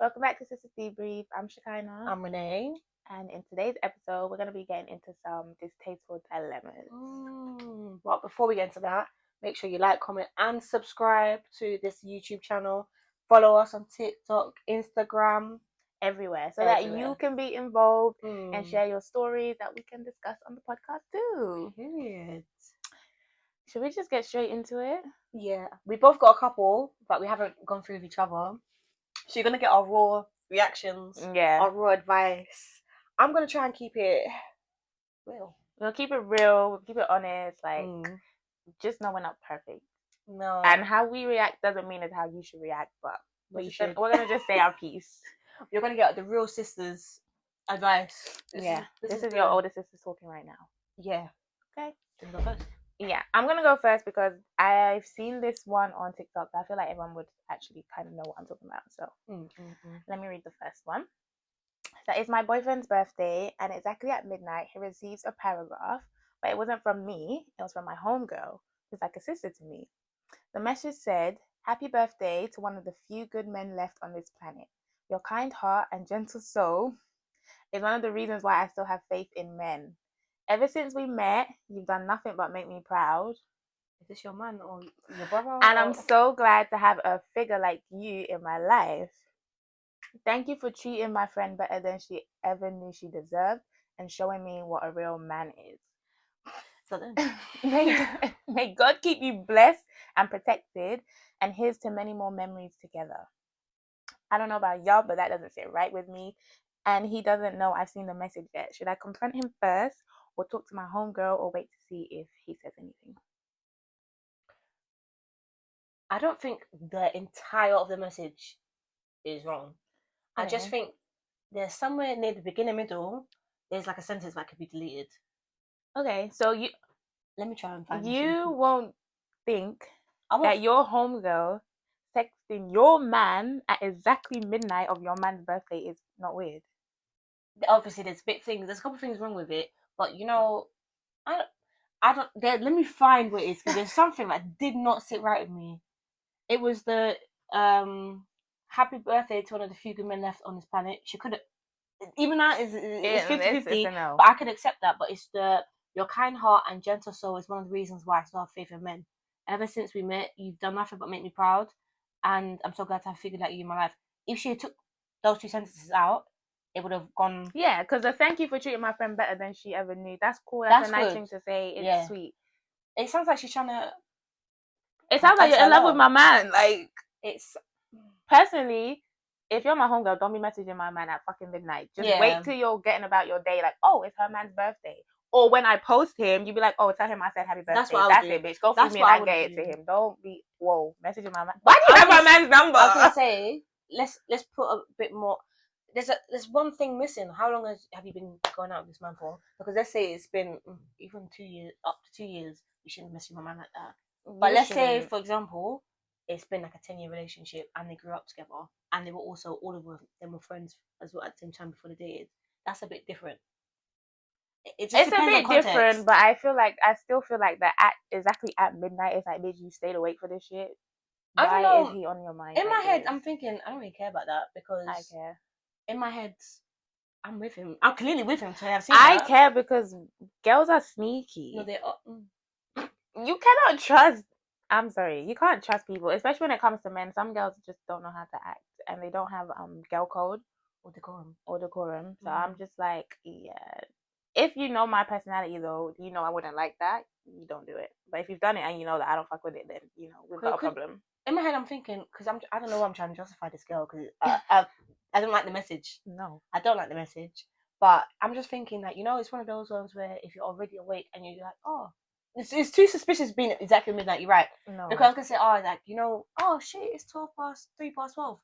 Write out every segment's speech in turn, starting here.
Welcome back to Sistasdebrief. I'm Shekinah. I'm Renee. And in today's episode, we're going to be getting into some distasteful dilemmas. But before we get into that, make sure you like, comment, and subscribe to this YouTube channel. Follow us on TikTok, Instagram, everywhere, so that you can be involved and share your stories that we can discuss on the podcast too. Period. Should we just get straight into it? Yeah. We both got a couple, but we haven't gone through with each other. So you're going to get our raw reactions, our raw advice. I'm going to try and keep it real. We'll keep it real, we'll keep it honest, just know we're not perfect. No. And how we react doesn't mean it's how you should react, but we're going to just say our piece. You're going to get the real sisters advice. This is your older sister talking right now. Yeah. Okay. You can go first. Yeah, I'm going to go first because I've seen this one on TikTok. I feel like everyone would actually kind of know what I'm talking about. So let me read the first one. So it's my boyfriend's birthday, and exactly at midnight, he receives a paragraph, but it wasn't from me. It was from my homegirl, who's like a sister to me. The message said, "Happy birthday to one of the few good men left on this planet. Your kind heart and gentle soul is one of the reasons why I still have faith in men. Ever since we met, you've done nothing but make me proud." Is this your man or your brother? And I'm so glad to have a figure like you in my life. Thank you for treating my friend better than she ever knew she deserved and showing me what a real man is. So then. May God keep you blessed and protected, and here's to many more memories together. I don't know about y'all, but that doesn't sit right with me. And he doesn't know I've seen the message yet. Should I confront him first or talk to my homegirl or wait to see if he says anything? I don't think the entire of the message is wrong. Okay. I just think there's somewhere near the beginning, middle, there's like a sentence that could be deleted. Okay, so let me try and find you won't think that your homegirl texting your man at exactly midnight of your man's birthday is not weird. Obviously, there's a couple of things wrong with it, but I don't. Let me find what it is, because there's something that did not sit right with me. It was the happy birthday to one of the few good men left on this planet. She could have, even that is 50-50, no. But I could accept that. But it's your kind heart and gentle soul is one of the reasons why I still have faith in men. Ever since we met, you've done nothing but make me proud, and I'm so glad to have figured out you in my life. If she took those two sentences out, it would have gone. Yeah, because the thank you for treating my friend better than she ever knew. That's cool. That's a nice thing to say. It's sweet. It sounds like she's trying to. It sounds like you're in love with my man. Like, it's personally, if you're my homegirl, don't be messaging my man at fucking midnight. Just wait till you're getting about your day. Like, oh, it's her man's birthday. Or when I post him, you be like, oh, tell him I said happy birthday. That's it, bitch. Go for me and I get it to him. Don't be messaging my man. Why do you have my man's number? I was gonna say, let's put a bit more. There's one thing missing. How long have you been going out with this man for? Because let's say it's been even 2 years, up to 2 years. You shouldn't message my man like that. But let's say, for example, it's been like a 10-year relationship and they grew up together and they were also, all of them were friends as well at the same time before they dated. That's a bit different. It's a bit different, but I still feel like that exactly at midnight, it's like, bitch, you stayed awake for this shit. Why is he on your mind? In my head, I'm thinking, I don't really care about that, because I care. In my head, I'm with him. I'm clearly with him, so I have seen that. I care because girls are sneaky. No, they are. You cannot trust. I'm sorry, you can't trust people, especially when it comes to men. Some girls just don't know how to act, and they don't have girl code or decorum. So I'm just like, if you know my personality, though, you know I wouldn't like that. You don't do it. But if you've done it and you know that I don't fuck with it, then we've got a problem. In my head, I'm thinking, because I don't know why I'm trying to justify this girl, because I don't like the message. No, I don't like the message. But I'm just thinking that it's one of those ones where if you're already awake and you're like, oh. It's too suspicious being exactly midnight. You're right. No. Because I was gonna say, oh shit, it's 3:12.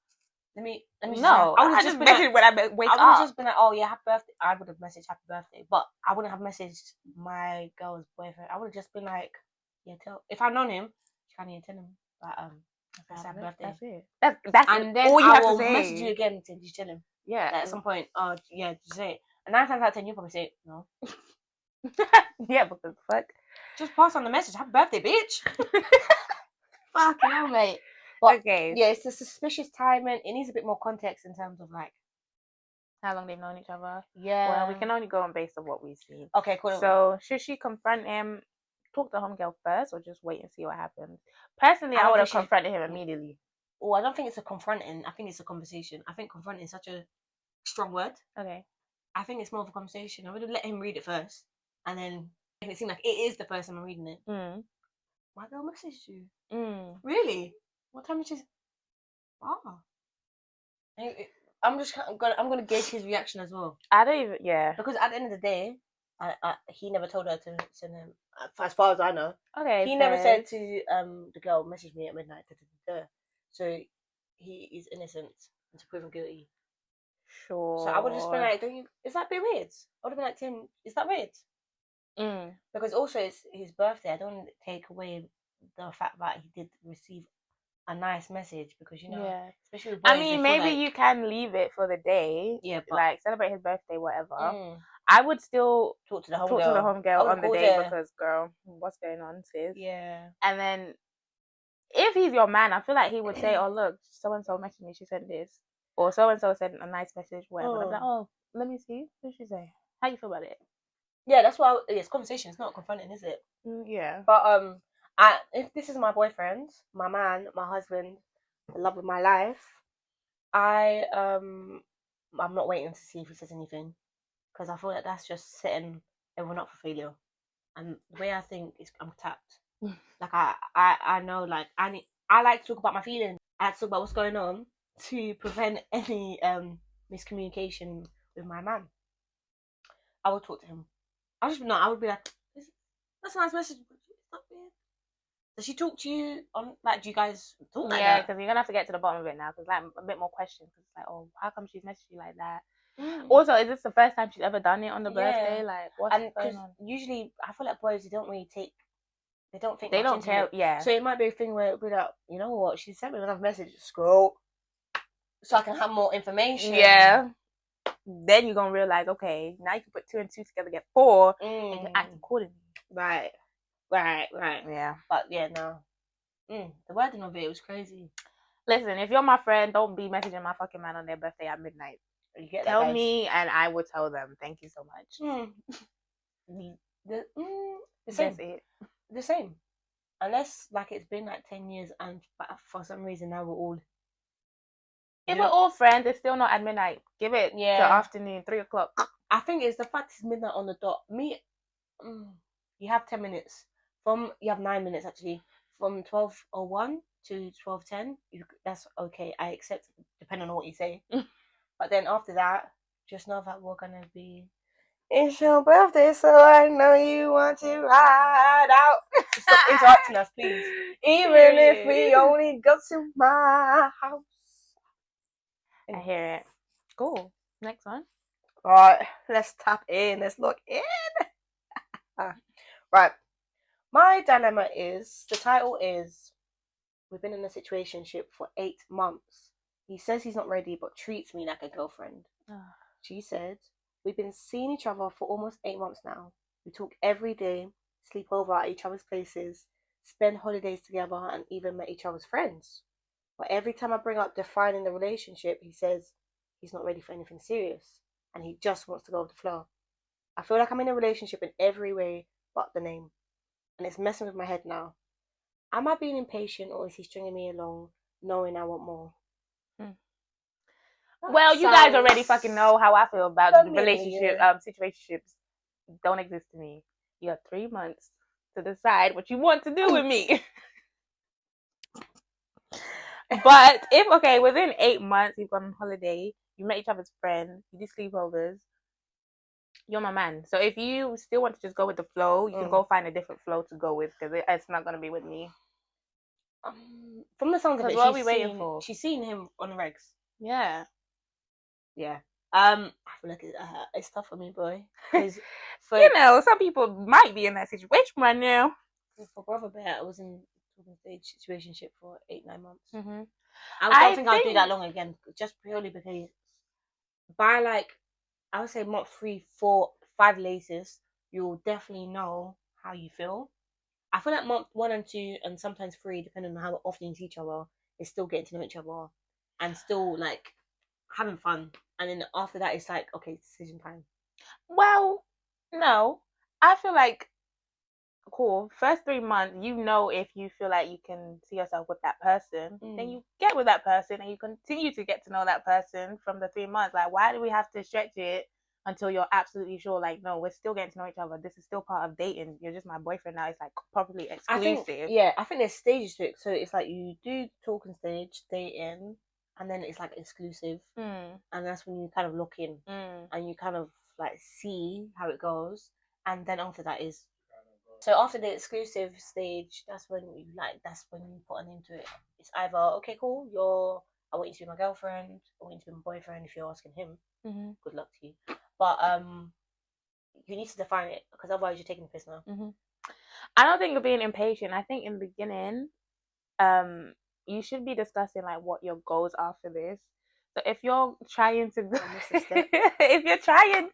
Let me. No, I would have just messaged when I wake up. I would have just been like, oh yeah, happy birthday. I would have messaged happy birthday, but I wouldn't have messaged my girl's boyfriend. I would have just been like, yeah, if I'd known him, tell him that happy birthday. That's it. That's and then all you have to say. Message you again to tell him. Yeah. At some point, yeah, just say it. And 9 times out of 10, you'll probably say no. Yeah, but the fuck. Just pass on the message. Happy birthday, bitch. Fucking hell, mate. But okay. yeah, it's a suspicious time, and it needs a bit more context in terms of like how long they've known each other. Yeah. Well, we can only go on based on what we've seen. Okay, cool. So should she confront him, talk to homegirl first, or just wait and see what happens? Personally, I would have confronted him immediately. Oh, I don't think it's a confronting. I think it's a conversation. I think confronting is such a strong word. Okay. I think it's more of a conversation. I would have let him read it first, and then make it seem like it is the first time I'm reading it. My girl messaged you. Really? What time is she? Oh. I'm gonna gauge his reaction as well. I don't even. Yeah. Because at the end of the day, he never told her to send him. As far as I know. Okay. He never said to the girl, message me at midnight. So he is innocent until proven guilty. Sure. So I would have just been like, is that a bit weird? I would have been like, Tim, is that weird? Because also it's his birthday. I don't take away the fact that he did receive a nice message, because especially with boys, I mean, maybe you can leave it for the day. Yeah, but, like celebrate his birthday, whatever. I would still talk to the homegirl on the day because, girl, what's going on, sis? Yeah. And then if he's your man, I feel like he would say, "Oh, look, so and so messaged me. She said this, or so and so said a nice message, whatever." I'm like, "Oh, let me see. What did she say? How you feel about it?" Yeah, that's why it's conversation. It's not confronting, is it? Yeah. But if this is my boyfriend, my man, my husband, the love of my life, I'm not waiting to see if he says anything, because I feel like that's just setting everyone up for failure. And the way I think is, I'm tapped. Like I know, like I like to talk about my feelings. I like to talk about what's going on to prevent any miscommunication with my man. I would talk to him. I would be like, that's a nice message. It's not weird. Does she talk to you on, like, do you guys talk like that? Yeah, because you're gonna have to get to the bottom of it now. Because like a bit more questions. Because like, oh, how come she's messaged you like that? Also, is this the first time she's ever done it on the birthday? Like, what's going on? Usually, I feel like boys, they don't think. They don't care. Yeah. So it might be a thing where it'll be like, you know what? She sent me another message. Scroll, so I can have more information. Yeah. Then you're gonna realize, okay, now you can put 2 and 2 together, get 4, and you act accordingly. Right. Yeah. But yeah, no. The wording of it was crazy. Listen, if you're my friend, don't be messaging my fucking man on their birthday at midnight. You get tell that, me, and I will tell them. Thank you so much. The same. That's it. The same. Unless like it's been like 10 years, and for some reason now we're all. If we're all friends, it's still not at midnight. Give it till afternoon, 3 o'clock. I think it's the fact it's midnight on the dot. You have 10 minutes. You have 9 minutes actually. From 12:01 to 12:10, that's okay. I accept, depending on what you say. But then after that, just know that we're gonna be. It's your birthday, so I know you want to ride out. Stop interrupting us, please. Even if we only go to my house. I hear it. Cool. Next one. Right, let's tap in. Let's look in. Right. My dilemma is, the title is, we've been in a situationship for 8 months. He says he's not ready, but treats me like a girlfriend. She said, we've been seeing each other for almost 8 months now. We talk every day, sleep over at each other's places, spend holidays together, and even met each other's friends. But every time I bring up defining the relationship, he says he's not ready for anything serious, and he just wants to go with the flow. I feel like I'm in a relationship in every way but the name, and it's messing with my head now. Am I being impatient, or is he stringing me along, knowing I want more? Well, you guys already fucking know how I feel about the relationship. Situationships don't exist to me. You have 3 months to decide what you want to do with me. But if within 8 months you've gone on holiday, you met each other's friends, you do sleepovers, you're my man. So if you still want to just go with the flow, you can go find a different flow to go with, because it's not gonna be with me. From the sounds of it, what are we waiting for? She's seen him on the regs. Yeah. I feel like it's tough for me, boy. Some people might be in that situation right now. For Brother Bear, I was in a situationship for 8-9 months. I don't think I'll do that long again, just purely because by I would say month 3, 4, 5 latest, you'll definitely know how you feel. I feel like month 1 and 2, and sometimes 3, depending on how often you see each other, is still getting to know each other and still like having fun. And then after that, it's like, okay, it's decision time. Well, no. I feel like, cool, first 3 months, you know, if you feel like you can see yourself with that person, then you get with that person and you continue to get to know that person from the 3 months. Like, why do we have to stretch it until you're absolutely sure, like, no, we're still getting to know each other, this is still part of dating, you're just my boyfriend now, it's like properly exclusive? I think there's stages to it. So it's like you do talking stage, dating, and then it's like exclusive, and that's when you kind of look in and you kind of like see how it goes, and then after that is, so after the exclusive stage, that's when you put an name to it. It's either, okay, cool, I want you to be my girlfriend, I want you to be my boyfriend. If you're asking him, good luck to you. But you need to define it, because otherwise you're taking the piss now. I don't think you're being impatient. I think in the beginning, you should be discussing like what your goals are for this. So if you're trying to if you're trying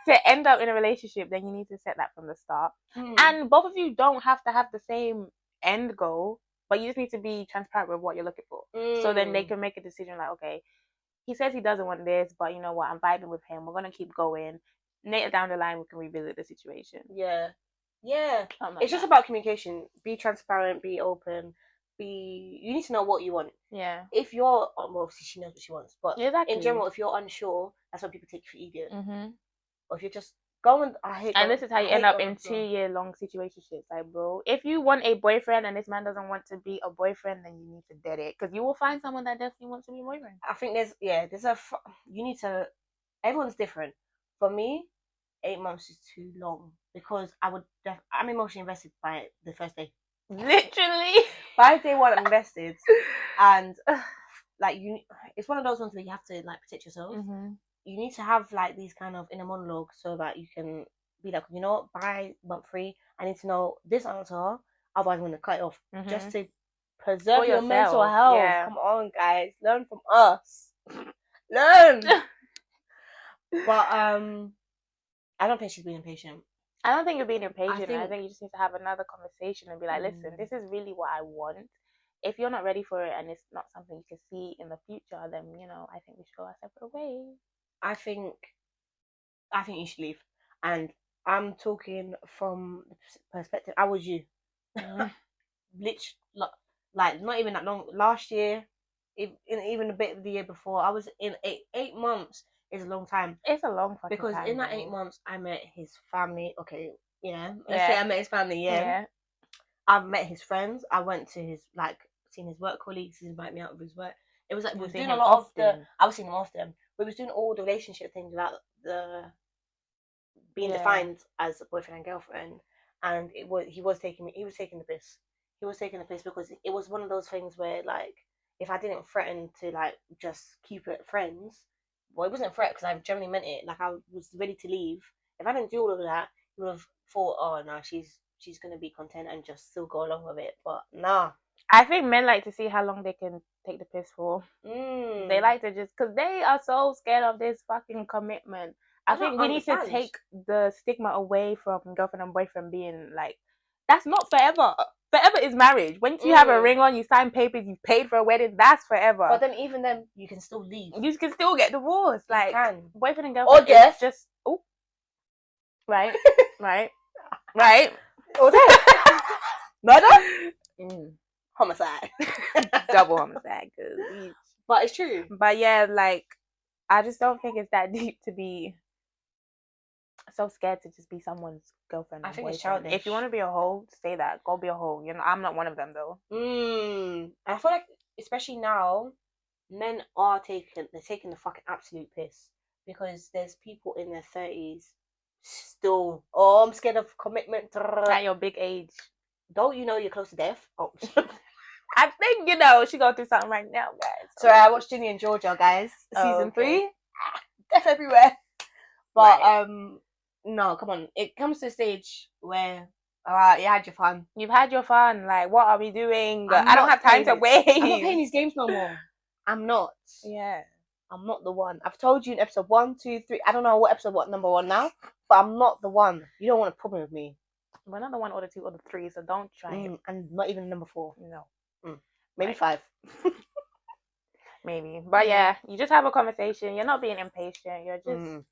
to end up in a relationship, then you need to set that from the start. And both of you don't have to have the same end goal, but you just need to be transparent with what you're looking for. So then they can make a decision like, okay, he says he doesn't want this, but you know what, I'm vibing with him, we're gonna keep going. Later down the line we can revisit the situation. Yeah. It's just about communication. Be transparent, be open, you need to know what you want. Yeah. If you're, well, obviously she knows what she wants, but exactly. In general, if you're unsure, that's when people take you for idiot. Or if you're just going, and this is how you end up in 2-year-long situationships. Like, bro, if you want a boyfriend and this man doesn't want to be a boyfriend, then you need to dead it, because you will find someone that definitely wants to be a boyfriend. I think you need to, everyone's different. For me, 8 months is too long, because I'm emotionally invested by the first day. Literally. By day one, I'm invested. And like, it's one of those ones where you have to like protect yourself. You need to have like these kind of inner monologue, so that you can be like, you know what, by month 3, I need to know this answer, otherwise I'm going to cut it off. Just to preserve your mental health. Yeah. Come on, guys, learn from us. Learn. But I don't think she's being impatient. I don't think you're being impatient. I think you just need to have another conversation and be like, listen, this is really what I want. If you're not ready for it and it's not something you can see in the future, then, you know, I think we should go our separate ways. I think you should leave. And I'm talking from the perspective, I was you. Literally, like, not even that long. Last year, even a bit of the year before, I was in 8 months. Is a long time. It's a long fucking because time. Because in that 8 months, I met his family. Okay, yeah. Let's say I met his family. Yeah. I've met his friends. I went to his, like, seen his work colleagues. He's invited me out of his work. It was like, we was doing a lot of the. I was seeing him often. We was doing all the relationship things without the being defined as a boyfriend and girlfriend. And he was taking the piss. He was taking the piss, because it was one of those things where, like, if I didn't threaten to, like, just keep it friends. Well, it wasn't a threat, because I generally meant it. Like, I was ready to leave. If I didn't do all of that, you would have thought, oh, no, she's going to be content and just still go along with it. But nah. I think men like to see how long they can take the piss for. They like to just, because they are so scared of this fucking commitment. I think we need to take the stigma away from girlfriend and boyfriend being like, that's not forever. Forever is marriage. Once you have a ring on, you sign papers, you paid for a wedding, that's forever. But then even then, you can still leave. You can still get divorced. Like, boyfriend and girlfriend or death. Just, right, right. Or death. Murder? Homicide. Double homicide. But it's true. But yeah, like, I just don't think it's that deep to be so scared to just be someone's girlfriend. I think it's childish. If you want to be a hoe, say that. Go be a hoe. You know, I'm not one of them though. I feel like, especially now, men are taking the fucking absolute piss, because there's people in their 30s still. Oh, I'm scared of commitment. At your big age. Don't you know you're close to death? Oh. I think, you know, she going through something right now, guys. Sorry, I watched Ginny and Georgia, guys. Season 3. Death everywhere. But no, come on. It comes to a stage where, you had your fun. You've had your fun. Like, what are we doing? I don't have time to wait. I'm not playing these games no more. I'm not. Yeah. I'm not the one. I've told you in episode 1, 2, 3. I don't know what number 1 now, but I'm not the one. You don't want a problem with me. We're not the 1 or the 2 or the 3, so don't try it. And not even number 4. No. Maybe 5. Maybe. But yeah, you just have a conversation. You're not being impatient. You're just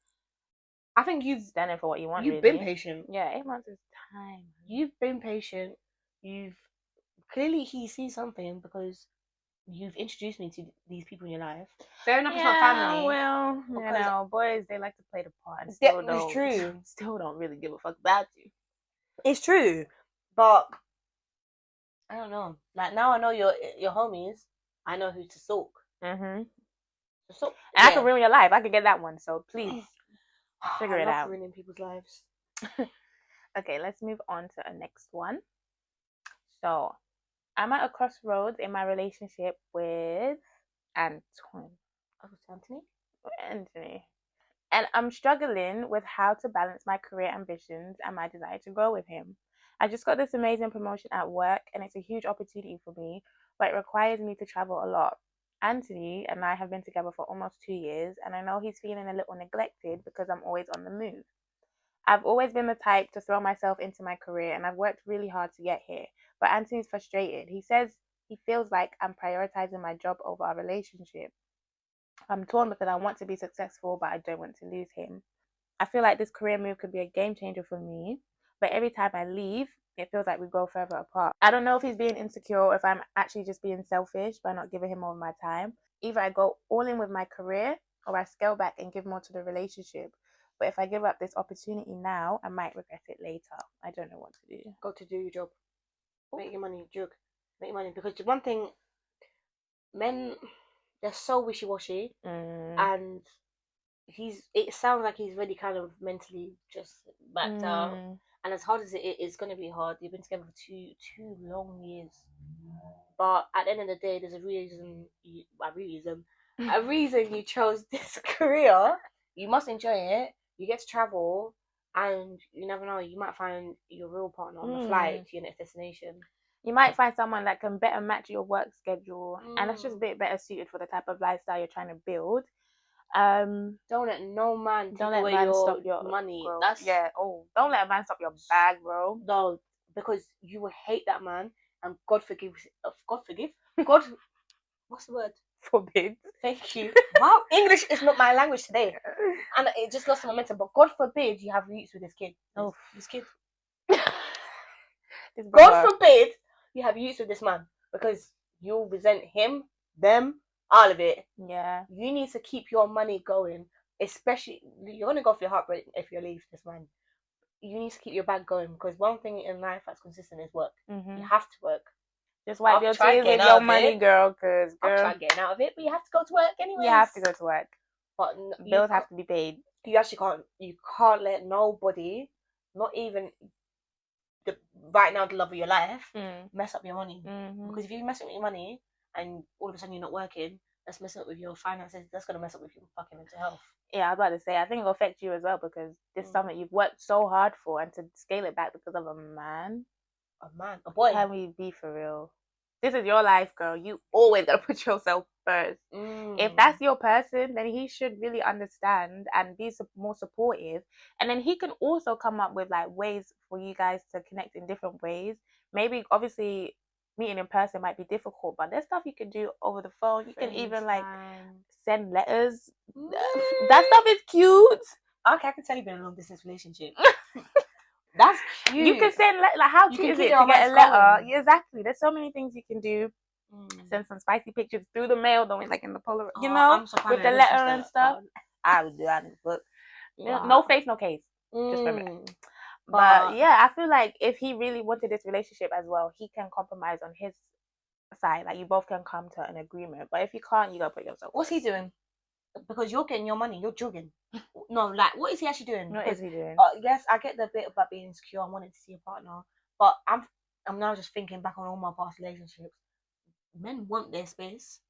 I think you've standing for what you want. You've really. been patient. Yeah, 8 months is time. You've been patient. You've clearly he sees something because you've introduced me to these people in your life. Fair enough, it's not family. Well, you know, boys, they like to play the part. And still don't, it's true. Still don't really give a fuck about you. It's true, but I don't know. Like now, I know your homies. I know who to stalk. And So, I can ruin your life. I can get that one. So please figure it out. Ruining people's lives. Okay, let's move on to the next one. So, I'm at a crossroads in my relationship with Anthony. And I'm struggling with how to balance my career ambitions and my desire to grow with him. I just got this amazing promotion at work and it's a huge opportunity for me, but it requires me to travel a lot. Anthony and I have been together for almost 2 years, and I know he's feeling a little neglected because I'm always on the move. I've always been the type to throw myself into my career, and I've worked really hard to get here. But Anthony's frustrated. He says he feels like I'm prioritizing my job over our relationship. I'm torn because I want to be successful, but I don't want to lose him. I feel like this career move could be a game changer for me, but every time I leave, it feels like we go further apart. I don't know if he's being insecure or if I'm actually just being selfish by not giving him all of my time. Either I go all in with my career or I scale back and give more to the relationship. But if I give up this opportunity now, I might regret it later. I don't know what to do. Got to do your job. Make your money, joke. Make your money. Because the one thing, men, they're so wishy-washy. And it sounds like he's really kind of mentally just backed out. And as hard as it is, it's going to be hard. You've been together for two long years. But at the end of the day, there's a reason you chose this career. You must enjoy it. You get to travel, and you never know. You might find your real partner on the flight to your next destination. You might find someone that can better match your work schedule, and that's just a bit better suited for the type of lifestyle you're trying to build. Don't let no man take away your money. Bro. Don't let a man stop your bag, bro. No, because you will hate that man, and God forgive. What's the word? Forbid. Thank you. Wow, English is not my language today, and it just lost momentum. But God forbid you have roots with this kid. This kid. God forbid you have roots with this man, because you'll resent him, them, all of it. Yeah. You need to keep your money going. Especially, you're gonna go for your heartbreak if you leave this man. You need to keep your bag going, because one thing in life that's consistent is work. You have to work. Just wipe your tears with your money, girl. Cause I'll try getting out of it, but you have to go to work anyway. You have to go to work. But bills have to be paid. You actually can't. You can't let nobody, not even right now the love of your life, mess up your money. Because if you mess up your money and all of a sudden you're not working, that's messing up with your finances. That's gonna mess up with your fucking mental health. Yeah, I was about to say, I think it'll affect you as well, because this is something you've worked so hard for, and to scale it back because of a man, a boy. Can we be for real? This is your life, girl. You always gotta put yourself first. If that's your person, then he should really understand and be more supportive. And then he can also come up with like ways for you guys to connect in different ways. Maybe, obviously, meeting in person might be difficult, but there's stuff you can do over the phone. You can even like send letters. That stuff is cute. Okay, I can tell you've been in a long distance relationship. That's cute. You can send like how cute is it to get a letter? Yeah, exactly. There's so many things you can do. Send some spicy pictures through the mail, don't like in the Polaroid, with the letter and stuff. I would do that in the book. No face, no case. Just for me. But yeah, I feel like if he really wanted this relationship as well, he can compromise on his side. Like, you both can come to an agreement. But if you can't, you gotta put yourself. What's he doing? Because you're getting your money, you're jogging. No, like, what is he actually doing? What is he doing? Yes, I get the bit about being insecure and wanting to see a partner, but I'm now just thinking back on all my past relationships. Men want their space,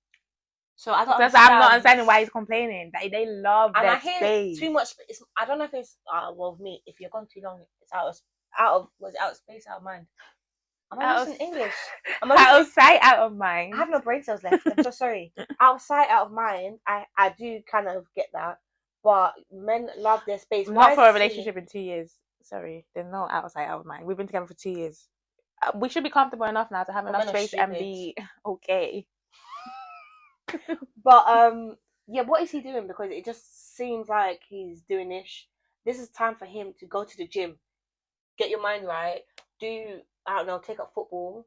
so I don't. Because I'm not understanding why he's complaining. They love and their I hear space. Too much. I don't know if it's well, me. If you're gone too long, it's out of space, out of mind. I'm listening English. Out of sight, out of mind. I have no brain cells left. I'm so sorry. Out of sight, out of mind. I do kind of get that, but men love their space. Not for a relationship in 2 years. Sorry, there's no out of sight, out of mind. We've been together for 2 years. we should be comfortable enough now to have enough men are space and stupid. be okay. But yeah, what is he doing? Because it just seems like he's doing this. This is time for him to go to the gym, get your mind right, do, I don't know, take up football.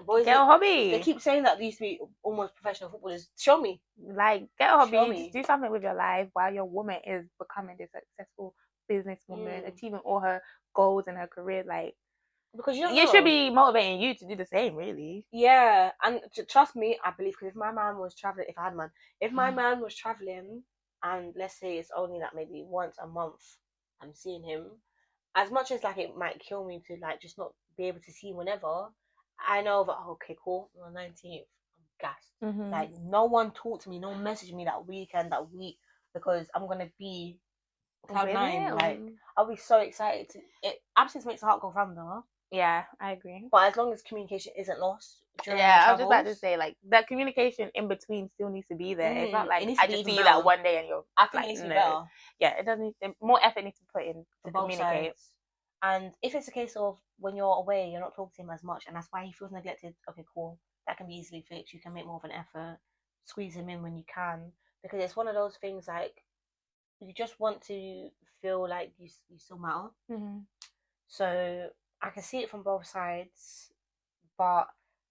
Boys, Get a they hobby. keep saying that they used to be almost professional footballers. Show me. Like, get a Show hobby. me. Just do something with your life while your woman is becoming this successful businesswoman, achieving all her goals in her career. Like, because you don't it know. should be motivating you to do the same, really. Yeah, and trust me, I believe, because if my man was traveling, if I had a man, if my man was traveling, and let's say it's only like maybe once a month, I'm seeing him. As much as like it might kill me to like just not be able to see him whenever, I know that, oh, okay, cool, on the 19th, I'm gassed. Like, no one talked to me, no one messaged me that weekend, that week, because I'm gonna be cloud nine. Like, I'll be so excited. Absence makes the heart go fonder. Yeah, I agree. But as long as communication isn't lost during I was just about to say, like, that communication in between still needs to be there. It's not like I just see you that one day and you're. I think like, it needs to be better. Yeah, it doesn't. More effort needs to put in to both communicate. Sides. And if it's a case of when you're away, you're not talking to him as much, and that's why he feels neglected. Okay, cool. That can be easily fixed. You can make more of an effort, squeeze him in when you can, because it's one of those things like you just want to feel like you still matter. So I can see it from both sides, but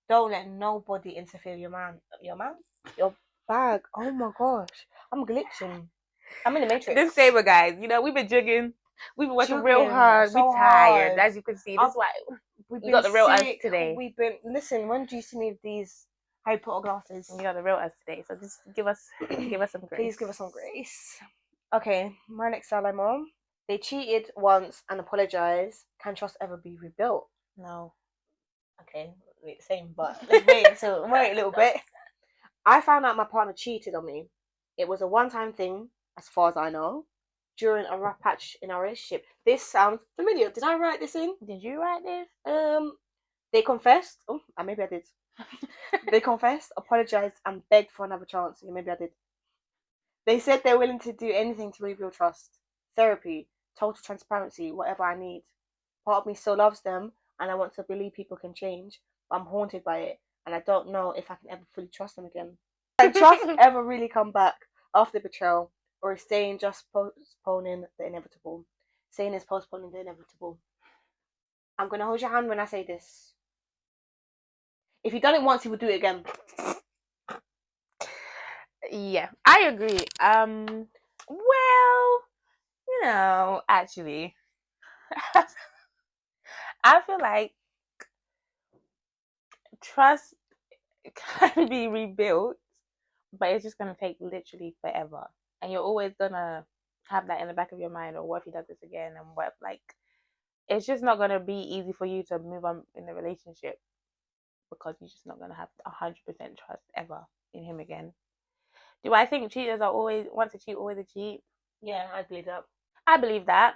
don't let nobody interfere. Your bag. Oh my gosh, I'm glitching. I'm in the Matrix. Disclaimer, guys. You know, we've been jugging. We've been working real hard. So we're tired, hard. as you can see. This is why we've you got the real us today. We've been When do you see me with these Harry Potter glasses? You got the real us today. So just give us some grace. Please give us some grace. Okay, my next dilemma. They cheated once and apologized. Can trust ever be rebuilt? No. Okay, same, but let's wait a little bit. I found out my partner cheated on me. It was a one-time thing, as far as I know, during a rough patch in our relationship. This sounds familiar. Did I write this in? Did you write this? They confessed. Oh, maybe I did. They confessed, apologized, and begged for another chance. Yeah, maybe I did. They said they're willing to do anything to rebuild trust. Therapy, total transparency, whatever I need. Part of me still loves them, and I want to believe people can change, but I'm haunted by it, and I don't know if I can ever fully trust them again. Can trust ever really come back after betrayal, or is staying just postponing the inevitable? Saying is postponing the inevitable. I'm going to hold your hand when I say this. If you've done it once, you will do it again. Yeah, I agree. Well, you know, actually, I feel like trust can be rebuilt, but it's just gonna take literally forever, and you're always gonna have that in the back of your mind. Or what if he does this again? And what, like, it's just not gonna be easy for you to move on in the relationship because you're just not gonna have 100% trust ever in him again. Do I think cheaters are always once a cheat, always a cheat? Yeah, I believe that. I believe that.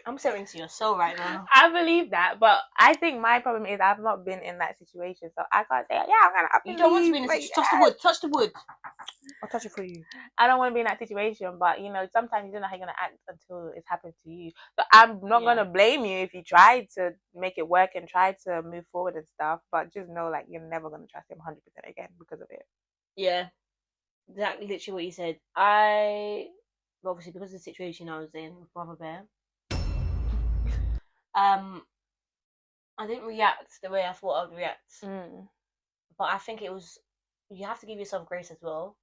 I'm staring into your soul right now. I believe that, but I think my problem is I've not been in that situation, so I can't say, yeah, I'm gonna. You don't want to be in a situation. Touch the wood. I'll touch it for you. I don't want to be in that situation, but you know, sometimes you don't know how you're gonna act until it's happened to you. So I'm not gonna blame you if you try to make it work and try to move forward and stuff, but just know, like, you're never gonna trust him 100% again because of it. Yeah, exactly, literally what you said. Obviously, because of the situation I was in with Brother Bear, I didn't react the way I thought I would react. But I think you have to give yourself grace as well.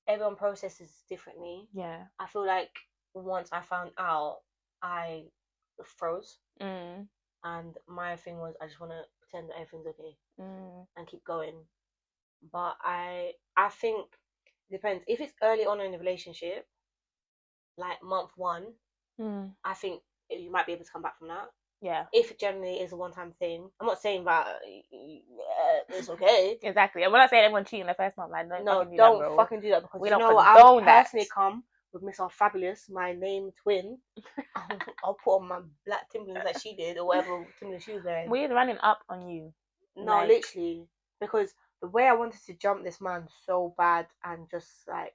Everyone processes differently. Yeah. I feel like once I found out, I froze. And my thing was, I just want to pretend that everything's okay and keep going. But I think it depends. If it's early on in the relationship, like month 1, I think you might be able to come back from that. Yeah. If it generally is a one-time thing, I'm not saying that it's okay. Exactly. I'm not saying everyone cheat in the first month. Like, don't fucking do that, because we you don't know what? I'll personally come with Miss All Fabulous, my name twin. I'll put on my black Timberlands like she did, or whatever Timberland she was wearing. We're running up on you. No, literally, because the way I wanted to jump this man so bad, and just like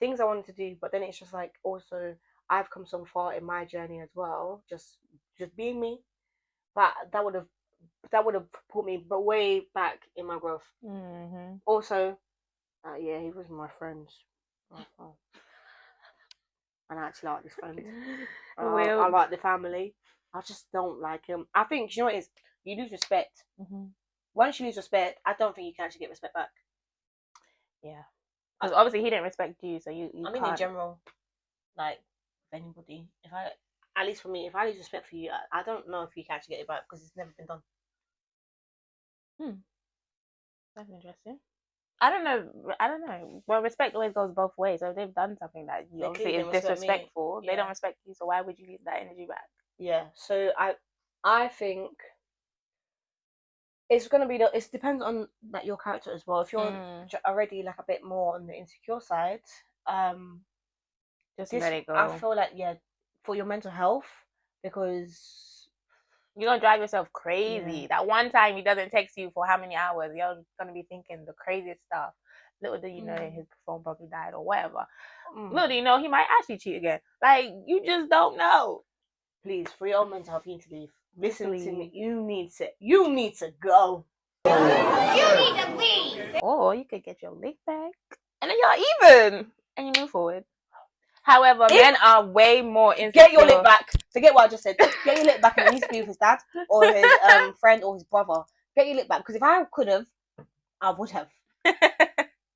things I wanted to do, but then it's just like also I've come so far in my journey as well, just being me. but that would have put me way back in my growth. Mm-hmm. Also, yeah, he was my friend. And I actually like this friend. I like the family. I just don't like him. I think, you know what it is? You lose respect. Mm-hmm. Once you lose respect, I don't think you can actually get respect back. Yeah. Because obviously he didn't respect you, so you I mean, can't. in general, like, anybody. At least for me, if I lose respect for you, I don't know if you can actually get it back because it's never been done. That's interesting. I don't know. Well, respect always goes both ways. So if they've done something that you obviously is disrespectful, they don't respect you. So why would you give that energy back? Yeah. So I think it's gonna be it depends on like your character as well. If you're already like a bit more on the insecure side, just let it go. I feel like for your mental health, because you're gonna drive yourself crazy. Yeah. That one time he doesn't text you for how many hours, you're gonna be thinking the craziest stuff. Little do you know his phone probably died or whatever. Little do you know he might actually cheat again. Like, you just don't know. Please, for your own mental health, you need to leave. Listen to me. You need to go. You need to leave. Or you could get your lick back, and then you're even, and you move forward. However, men are way more insecure. Get your lick back. Forget what I just said. Get your lick back, and it needs to be with his dad or his friend or his brother. Get your lick back, because if I could have, I would have.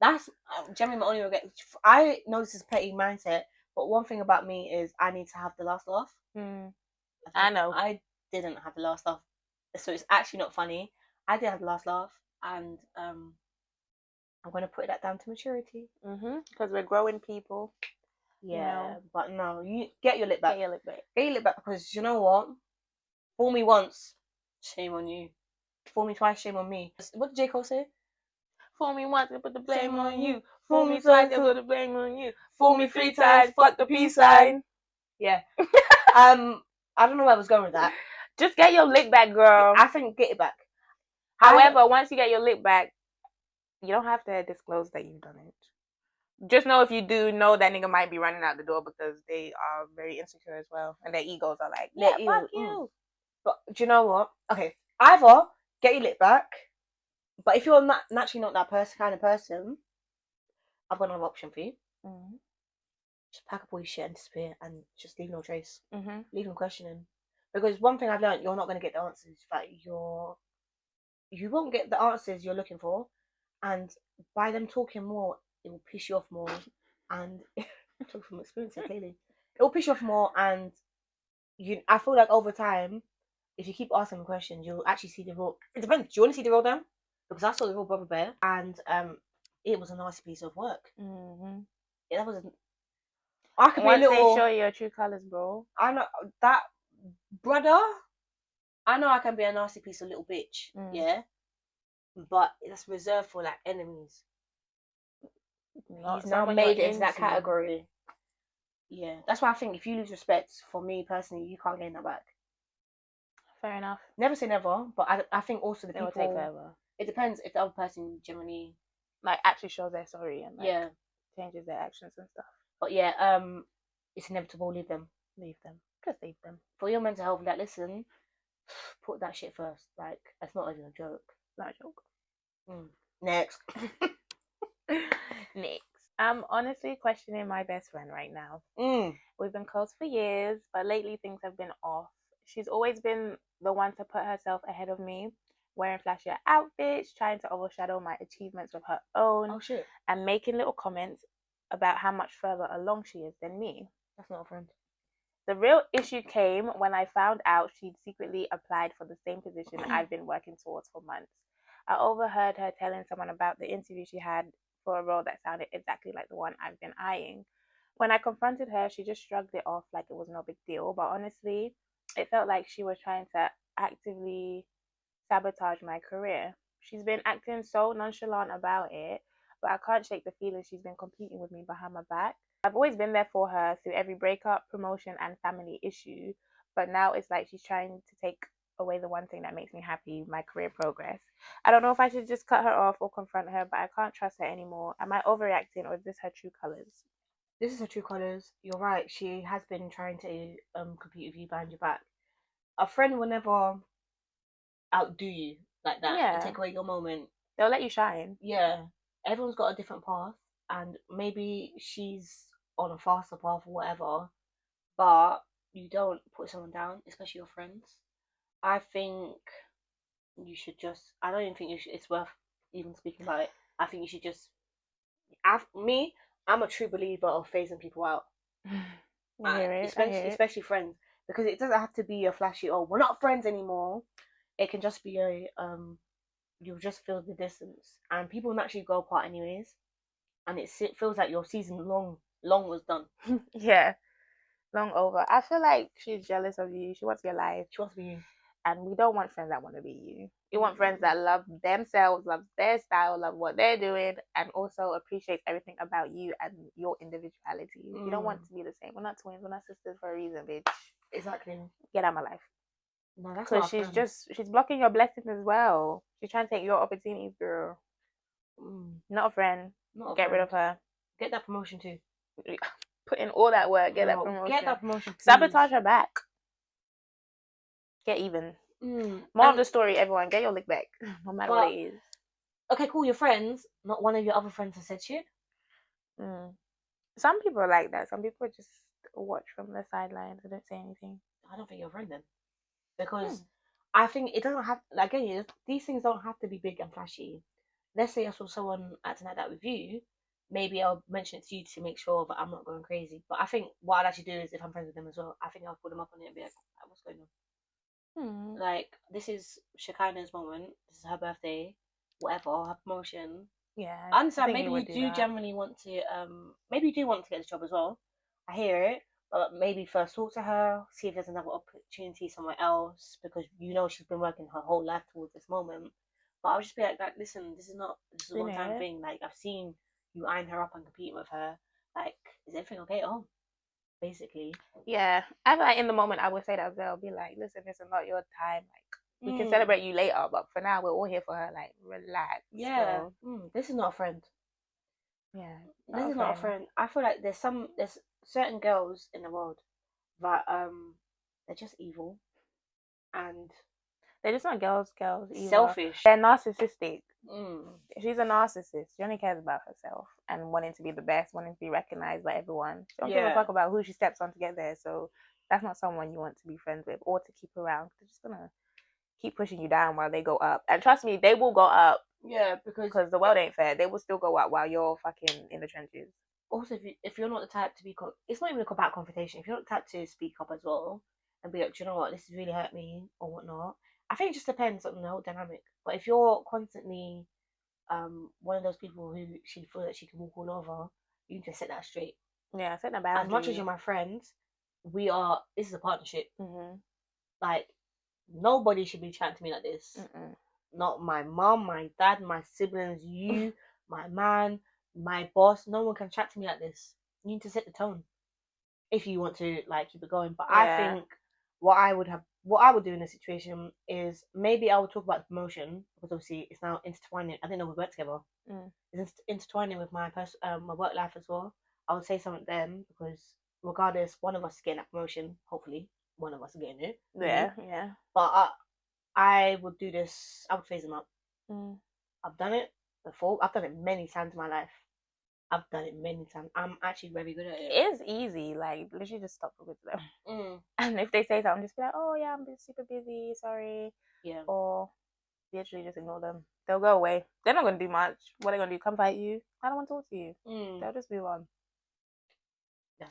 That's generally my only regret. I know this is petty mindset, but one thing about me is I need to have the last laugh. I know. I didn't have the last laugh, so it's actually not funny. I did have the last laugh, and I'm going to put that down to maturity. Because we're growing people. Yeah, you know? But no, you get your lip back. Get your lip back, because you know what? Fool me once, shame on you. Fool me twice, shame on me. What did J. Cole say? Fool me once and put the blame on you. Fool me twice and put the blame on you. Fool me 3 times, fuck the peace sign. Yeah. I don't know where I was going with that. Just get your lick back, girl. I think get it back. However, once you get your lick back, you don't have to disclose that you've done it. Just know if you do know that nigga might be running out the door, because they are very insecure as well. And their egos are like, yeah, fuck you. But do you know what? Okay, either get your lick back, but if you're naturally not that kind of person, I've got another option for you. Just pack up all your shit and disappear, and just leave no trace. Leave no questioning. Because one thing I've learned, you're not going to get the answers that you won't get the answers you're looking for, and by them talking more, it will piss you off more. And I'm talking from experience here, clearly, it will piss you off more. And I feel like over time, if you keep asking questions, you'll actually see the real. It depends. Do you want to see the real them? Because I saw the real Brother Bear, and it was a nice piece of work. Yeah, that was. I could once be a little. They show your true colors, bro. I know that, brother. I know I can be a nasty piece of little bitch, yeah, but that's reserved for like enemies. He's now made it into that category. Yeah, that's why I think if you lose respect, for me personally, you can't gain that back. Fair enough. Never say never, but I think also the people. It will take forever. It depends if the other person generally like actually shows they're sorry and like changes their actions and stuff. But yeah, it's inevitable. Leave them. Just leave them. For your mental health, like, listen, put that shit first. Like, that's not even a joke. Not a joke. Next. Next. I'm honestly questioning my best friend right now. We've been close for years, but lately things have been off. She's always been the one to put herself ahead of me, wearing flashier outfits, trying to overshadow my achievements with her own, and making little comments about how much further along she is than me. That's not a friend. The real issue came when I found out she'd secretly applied for the same position I've been working towards for months. I overheard her telling someone about the interview she had for a role that sounded exactly like the one I've been eyeing. When I confronted her, she just shrugged it off like it was no big deal, but honestly, it felt like she was trying to actively sabotage my career. She's been acting so nonchalant about it, but I can't shake the feeling she's been competing with me behind my back. I've always been there for her through every breakup, promotion, and family issue, but now it's like she's trying to take away the one thing that makes me happy, my career progress. I don't know if I should just cut her off or confront her, but I can't trust her anymore. Am I overreacting, or is this her true colors? This is her true colors. You're right. She has been trying to compete with you behind your back. A friend will never outdo you like that Yeah. and take away your moment. They'll let you shine. Yeah, everyone's got a different path, and maybe she's on a faster path or whatever, but you don't put someone down, especially your friends. I think you should just. I don't even think you should. It's worth even speaking about it. I think you should just. I'm a true believer of phasing people out. I hear it. Especially friends, because it doesn't have to be a flashy. Oh, we're not friends anymore. It can just be a you'll just feel the distance, and people naturally go apart anyways, and it feels like your season long was done. Yeah, long over. I feel like she's jealous of you. She wants your life. She wants to be you. And we don't want friends that want to be you. You want friends that love themselves, love their style, love what they're doing, and also appreciate everything about you and your individuality. You don't want to be the same. We're not twins. We're not sisters for a reason, bitch. Exactly. Get out of my life. No, that's because she's blocking your blessings as well. She's trying to take your opportunities, girl. Not a friend. Get rid of her. Get that promotion too. Put in all that work. Get that promotion. Get that promotion. Please. Sabotage her back. Get even. More of the story, everyone. Get your lick back, no matter what it is. Okay, cool. Your friends. Not one of your other friends has said shit. Some people are like that. Some people just watch from the sidelines and don't say anything. I don't think you're a friend then, because I think it doesn't have. Like, again, these things don't have to be big and flashy. Let's say I saw someone acting like that with you. Maybe I'll mention it to you to make sure that I'm not going crazy. But I think what I'd actually do is, if I'm friends with them as well, I think I'll put them up on it and be like, what's going on? Like, this is Shekinah's moment. This is her birthday. Whatever, her promotion. Yeah. I understand. Maybe you do genuinely want to. Maybe you do want to get this job as well. I hear it. But maybe first talk to her, see if there's another opportunity somewhere else, because you know she's been working her whole life towards this moment. But I'll just be like, listen, this is a one-time thing. Like, I've seen you eyeing her up and competing with her. Like, is everything okay at home? Basically. Yeah. I feel like in the moment I would say that as well. Be like, listen, this is not your time. Like, we can celebrate you later, but for now we're all here for her. Like, relax. Yeah. This is not a friend. Yeah. This is not a friend. I feel like there's certain girls in the world that they're just evil, and they're just not girls either. Selfish. They're narcissistic. She's a narcissist. She only cares about herself and wanting to be the best, wanting to be recognized by everyone. She don't give a fuck about who she steps on to get there. So that's not someone you want to be friends with or to keep around. They're just gonna keep pushing you down while they go up. And trust me, they will go up. Yeah, because the world ain't fair. They will still go up while you're fucking in the trenches. Also, if you're not the type to be, it's not even about confrontation. If you're not the type to speak up as well and be like, do you know what, this has really hurt me or whatnot. I think it just depends on the whole dynamic. But if you're constantly one of those people who she feels that she can walk all over, you need to set that straight. Yeah, set that boundary. As much as you're my friend, this is a partnership. Like, nobody should be chatting to me like this. Not my mom, my dad, my siblings, you, my man, my boss. No one can chat to me like this. You need to set the tone if you want to like keep it going. But I think what I would do in this situation is maybe I would talk about the promotion, because obviously it's now intertwining. I didn't know we work together. It's intertwining with my my work life as well. I would say something to them, because regardless, one of us is getting that promotion. Hopefully, one of us is getting it. Yeah. But I would do this. I would phase them up. I've done it before. I've done it many times in my life. I'm actually very good at it. It's easy. Like, literally just stop with them. And if they say something, just be like, oh yeah, I'm super busy, sorry. Yeah. Or literally just ignore them. They'll go away. They're not going to do much. What are they going to do? Come fight you? I don't want to talk to you. They'll just move on.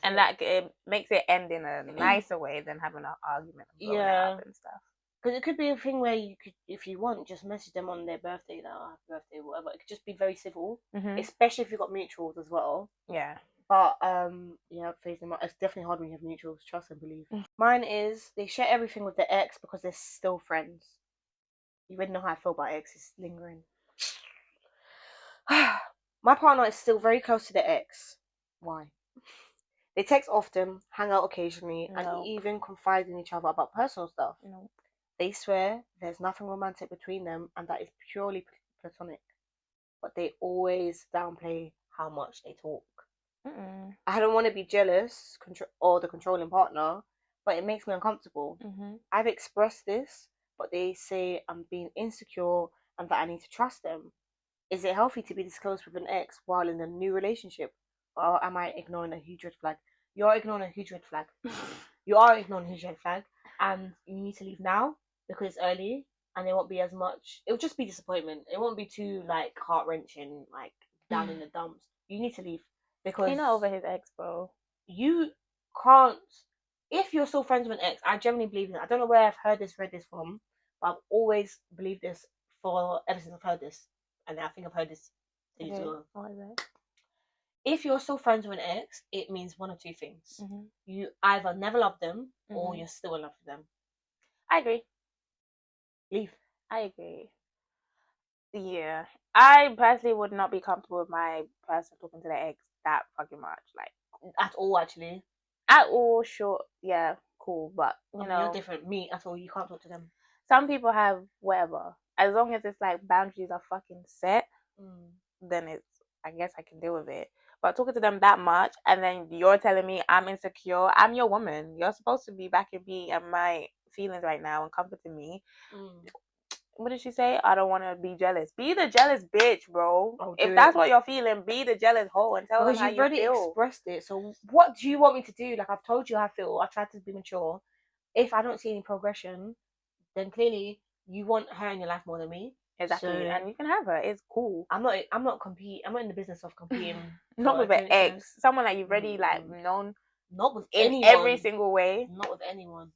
And that it makes it end in a nicer way than having an argument and blowing it up and stuff. Because it could be a thing where you could, if you want, just message them on their birthday, like, happy birthday, whatever. It could just be very civil, especially if you've got mutuals as well. Yeah. But, phase them up. It's definitely hard when you have mutuals, trust and believe. Mine is, they share everything with their ex because they're still friends. You already know how I feel about exes lingering. My partner is still very close to their ex. Why? They text often, hang out occasionally, and even confide in each other about personal stuff. They swear there's nothing romantic between them and that is purely platonic. But they always downplay how much they talk. I don't want to be jealous or the controlling partner, but it makes me uncomfortable. I've expressed this, but they say I'm being insecure and that I need to trust them. Is it healthy to be disclosed with an ex while in a new relationship? Or am I ignoring a huge red flag? You're ignoring a huge red flag. You are ignoring a huge red flag. And you need to leave now because it's early and there won't be as much. It'll just be disappointment. It won't be too like heart wrenching, like down in the dumps. You need to leave because He's not over his ex, bro. you can't. If you're still friends with an ex, I genuinely believe in it. I don't know where I've read this from, but I've always believed this for ever since I've heard this, and I think I've heard this. Okay. What is it? If you're still friends with an ex, it means one of two things. You either never loved them or you're still in love with them. I agree. Leave. I agree. Yeah. I personally would not be comfortable with my person talking to their ex that fucking much. Like, at all, actually. At all, sure. Yeah, cool. But, you know. You're different. Me, at all. You can't talk to them. Some people have whatever. As long as it's like boundaries are fucking set, then it's, I guess I can deal with it. But talking to them that much and then you're telling me I'm insecure, I'm your woman. You're supposed to be backing me and my feelings right now and comforting me. What did she say? I don't want to be jealous. Be the jealous bitch, bro. If that's what you're feeling, be the jealous hoe and tell them how you feel. Because you've already expressed it. So what do you want me to do? Like, I've told you how I feel. I've tried to be mature. If I don't see any progression, then clearly you want her in your life more than me. Exactly, so, and you can have her. It's cool. I'm not in the business of competing. Not with an ex, someone that you've already like known. Not with in anyone. Every single way. Not with anyone.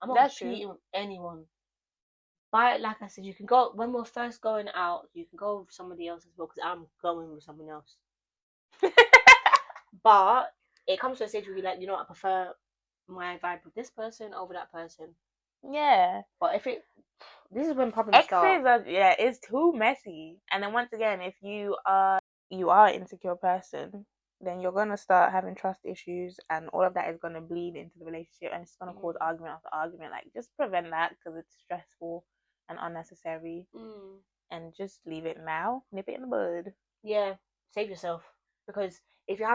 I'm not competing with anyone. But like I said, you can go when we're first going out. You can go with somebody else as well because I'm going with someone else. But it comes to a stage where you're like, you know, I prefer my vibe with this person over that person. Yeah. But this is when problems start. It's too messy. And then once again, if you are an insecure person, then you're gonna start having trust issues, and all of that is gonna bleed into the relationship, and it's gonna cause argument after argument. Like, just prevent that because it's stressful and unnecessary, and just leave it now. Nip it in the bud. Yeah, save yourself, because if you're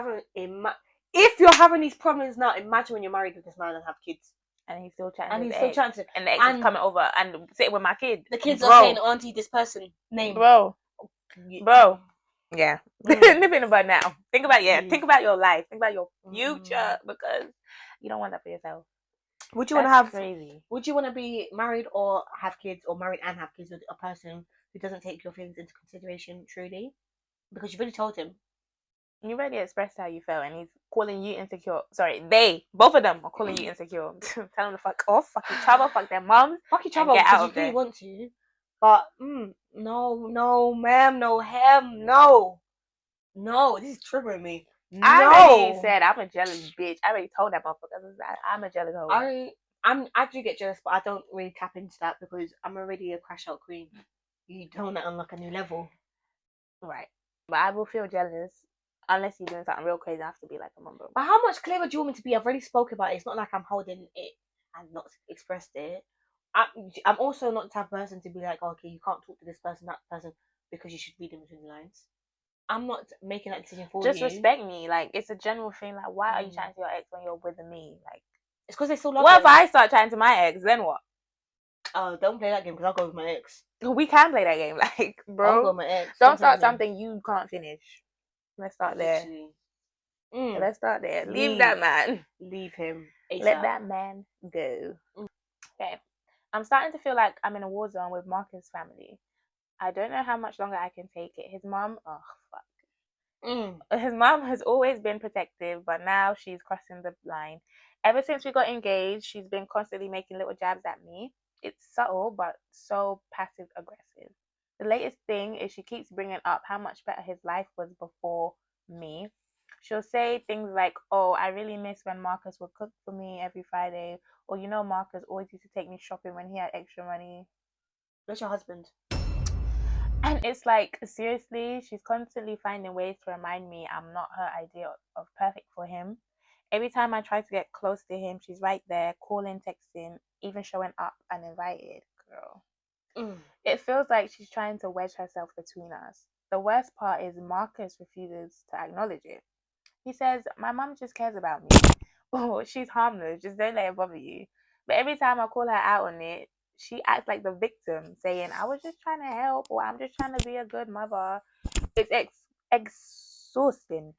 having these problems now, imagine when you're married with this man and have kids. And he's still chatting. And he's still chatting. And the ex is coming over and sitting with my kid. The kids are saying, "Auntie, this person name." Bro. Yeah. Nip in the bud now. Think about your life. Think about your future, because you don't want that for yourself. Would you want to have crazy? Would you want to be married or have kids, or married and have kids with a person who doesn't take your feelings into consideration truly? Because you've already told him. You already expressed how you felt, and he's calling you insecure. Sorry, both of them are calling you insecure. Tell them to fuck off, fuck each other, fuck their moms. Fuck each other because you really want to. But, no, ma'am, no, ham, no. No, this is triggering me. I already said I'm a jealous bitch. I already told that motherfucker I'm a jealous hoe. I do get jealous, but I don't really tap into that because I'm already a crash out queen. You don't unlock a new level. Right. But I will feel jealous. Unless you're doing something real crazy, I have to be like, come on, bro. But how much clearer do you want me to be? I've already spoken about it. It's not like I'm holding it and not expressed it. I'm also not the type of person to be like, okay, you can't talk to this person, that person, because you should read in between the lines. I'm not making that decision for you. Just respect me. Like, it's a general thing. Like, why are you chatting to your ex when you're with me? Like, it's because they still love What if I start chatting to my ex? Then what? Oh, don't play that game because I'll go with my ex. We can play that game. Like, bro. I'll go with my ex. Don't start something you can't finish. Let's start there. Let's start there. Leave that man. Leave him. ASAP. Let that man go. Okay. I'm starting to feel like I'm in a war zone with Marcus' family. I don't know how much longer I can take it. His mom, His mom has always been protective, but now she's crossing the line. Ever since we got engaged, she's been constantly making little jabs at me. It's subtle, but so passive aggressive. The latest thing is she keeps bringing up how much better his life was before me. She'll say things like, oh, I really miss when Marcus would cook for me every Friday. Or, you know, Marcus always used to take me shopping when he had extra money. Where's your husband? And it's like, seriously, she's constantly finding ways to remind me I'm not her idea of perfect for him. Every time I try to get close to him, she's right there, calling, texting, even showing up uninvited. Girl. It feels like she's trying to wedge herself between us. The worst part is Marcus refuses to acknowledge it. He says, my mom just cares about me. Oh, she's harmless. Just don't let it bother you. But every time I call her out on it, she acts like the victim, saying, "I was just trying to help," or "I'm just trying to be a good mother." It's exhausting.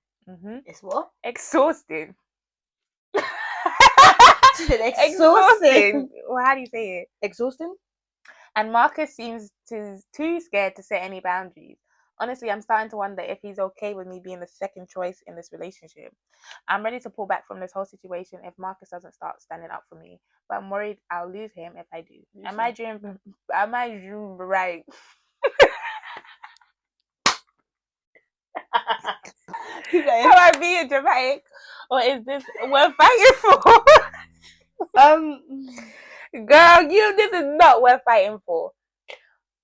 It's what? Exhausting. She said exhausting. Well, how do you say it? Exhausting. And Marcus seems too scared to set any boundaries. Honestly, I'm starting to wonder if he's okay with me being the second choice in this relationship. I'm ready to pull back from this whole situation if Marcus doesn't start standing up for me. But I'm worried I'll lose him if I do. Am I doing right? Am I being dramatic? Or is this worth fighting for? Girl, this is not worth fighting for.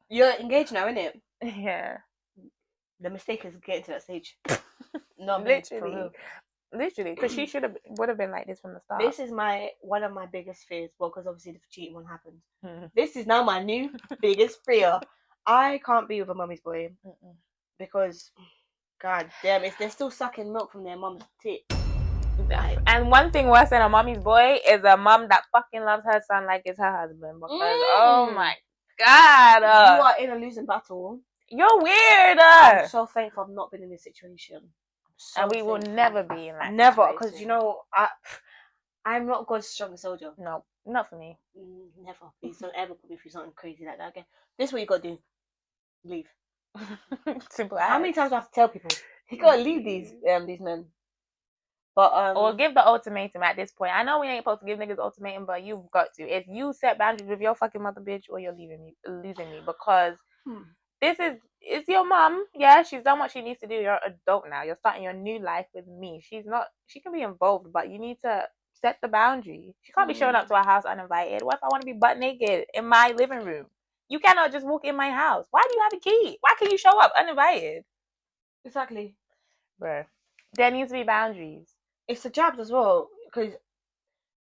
You're engaged now, innit? Yeah. The mistake is getting to that stage. No, literally, because she would have been like this from the start. This is one of my biggest fears. Well, because obviously the cheating one happened. This is now my new biggest fear. I can't be with a mummy's boy because, god damn, they're still sucking milk from their mum's tit. And one thing worse than a mommy's boy is a mom that fucking loves her son like it's her husband. Because oh my god, you are in a losing battle. You're weird. I'm so thankful I've not been in this situation. And we will never be in that. Never, because I'm not God's strongest soldier. No, not for me. Never. Please don't ever put me through something crazy like that again. This is what you got to do. Leave. Simple. How many times do I have to tell people? You got to leave these men. But or give the ultimatum at this point. I know we ain't supposed to give niggas ultimatum, but you've got to. If you set boundaries with your fucking mother, bitch, or you're losing me, because it's your mom. Yeah, she's done what she needs to do. You're an adult now. You're starting your new life with me. She can be involved, but you need to set the boundary. She can't be showing up to our house uninvited. What if I want to be butt naked in my living room? You cannot just walk in my house. Why do you have a key? Why can you show up uninvited? Exactly. Bruh. There needs to be boundaries. It's the jabs as well, because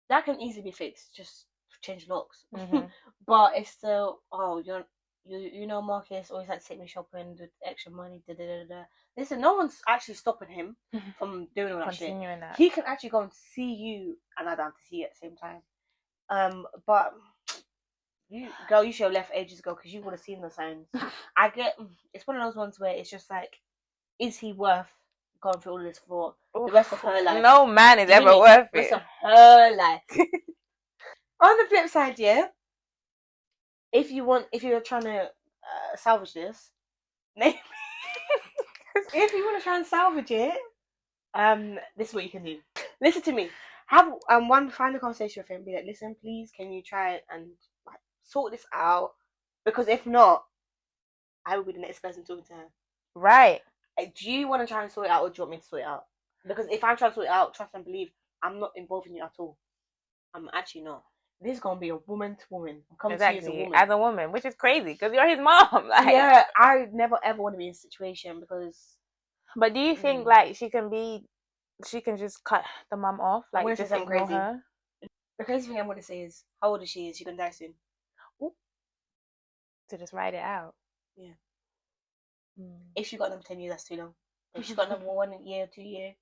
that can easily be fixed. Just change locks. But it's still, you know, Marcus always like to take me shopping with extra money. Listen, no one's actually stopping him from doing all that shit. He can actually go and see you, and I don't have to see you at the same time. But you should have left ages ago because you would have seen the signs. I get it's one of those ones where it's just like, is he worth going through all this for the rest of her life? No man is ever worth it. The rest of her life. On the flip side, yeah, if you're trying to salvage this, maybe if you want to try and salvage it, this is what you can do. Listen to me. Have one final conversation with him. Be like, listen, please, can you try it and sort this out? Because if not, I will be the next person talking to her. Right. Do you want to try and sort it out, or do you want me to sort it out? Because if I'm trying to sort it out, trust and believe, I'm not involving you at all. I'm actually not. This is gonna be a woman to woman. I'm coming to you as a woman, which is crazy because you're his mom. Like, yeah, I never ever want to be in a situation because. But do you think like she can just cut the mom off, like just ignore her? The crazy thing I'm gonna say is, how old is she? Is she gonna die soon? Ooh. To just ride it out. Yeah. If she got another 10 years, that's too long. If she got another 1 year, 2 year,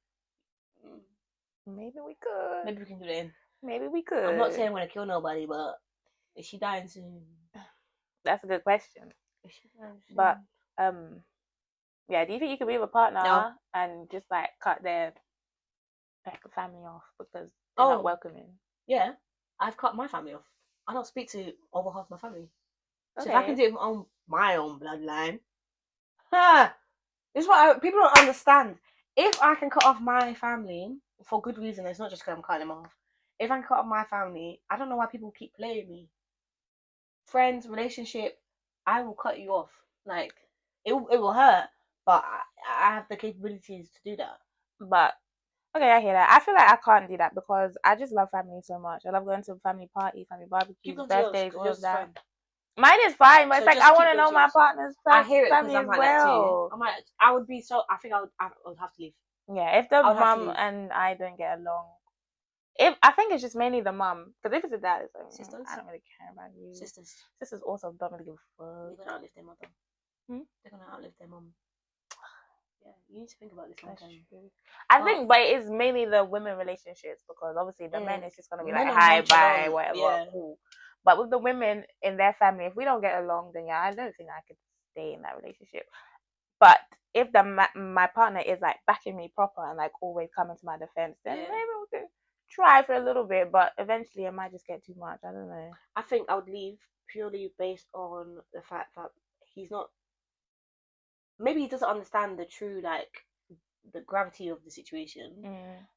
maybe we could. Maybe we can do it in. Maybe we could. I'm not saying I'm gonna kill nobody, but is she dying soon? That's a good question. Is she dying soon? But yeah. Do you think you could be with a partner and just like cut their family off because they're not welcoming? Yeah, I've cut my family off. I don't speak to over half my family. So if I can do it on my own bloodline, this is what people don't understand. If I can cut off my family for good reason, it's not just because I'm cutting them off. If I can cut off my family, I don't know why people keep playing me. Friends, relationship, I will cut you off. Like, it will hurt, but I have the capabilities to do that. But okay, I hear that. I feel like I can't do that because I just love family so much. I love going to family parties, family barbecues, birthdays, all of that. Mine is fine, but so it's like I want to know my partner's family as well. I would be so. I think I would have to leave. Yeah, if the mum and I don't get along, I think it's just mainly the mum. Because if it's a dad, it's like sisters. I don't really care about you. Sisters also don't really give a fuck. They're gonna outlive their mother. They're gonna outlive their mum. Yeah, you need to think about this long That's term. true. I think, but it's mainly the women relationships because obviously the men is just gonna be Men like are hi, munching bye, on, whatever, yeah. cool. But with the women in their family, if we don't get along, then yeah, I don't think I could stay in that relationship. But if my partner is like backing me proper and like always coming to my defense, then maybe we can try for a little bit. But eventually, it might just get too much. I don't know. I think I would leave purely based on the fact that he's not. Maybe he doesn't understand the true like the gravity of the situation,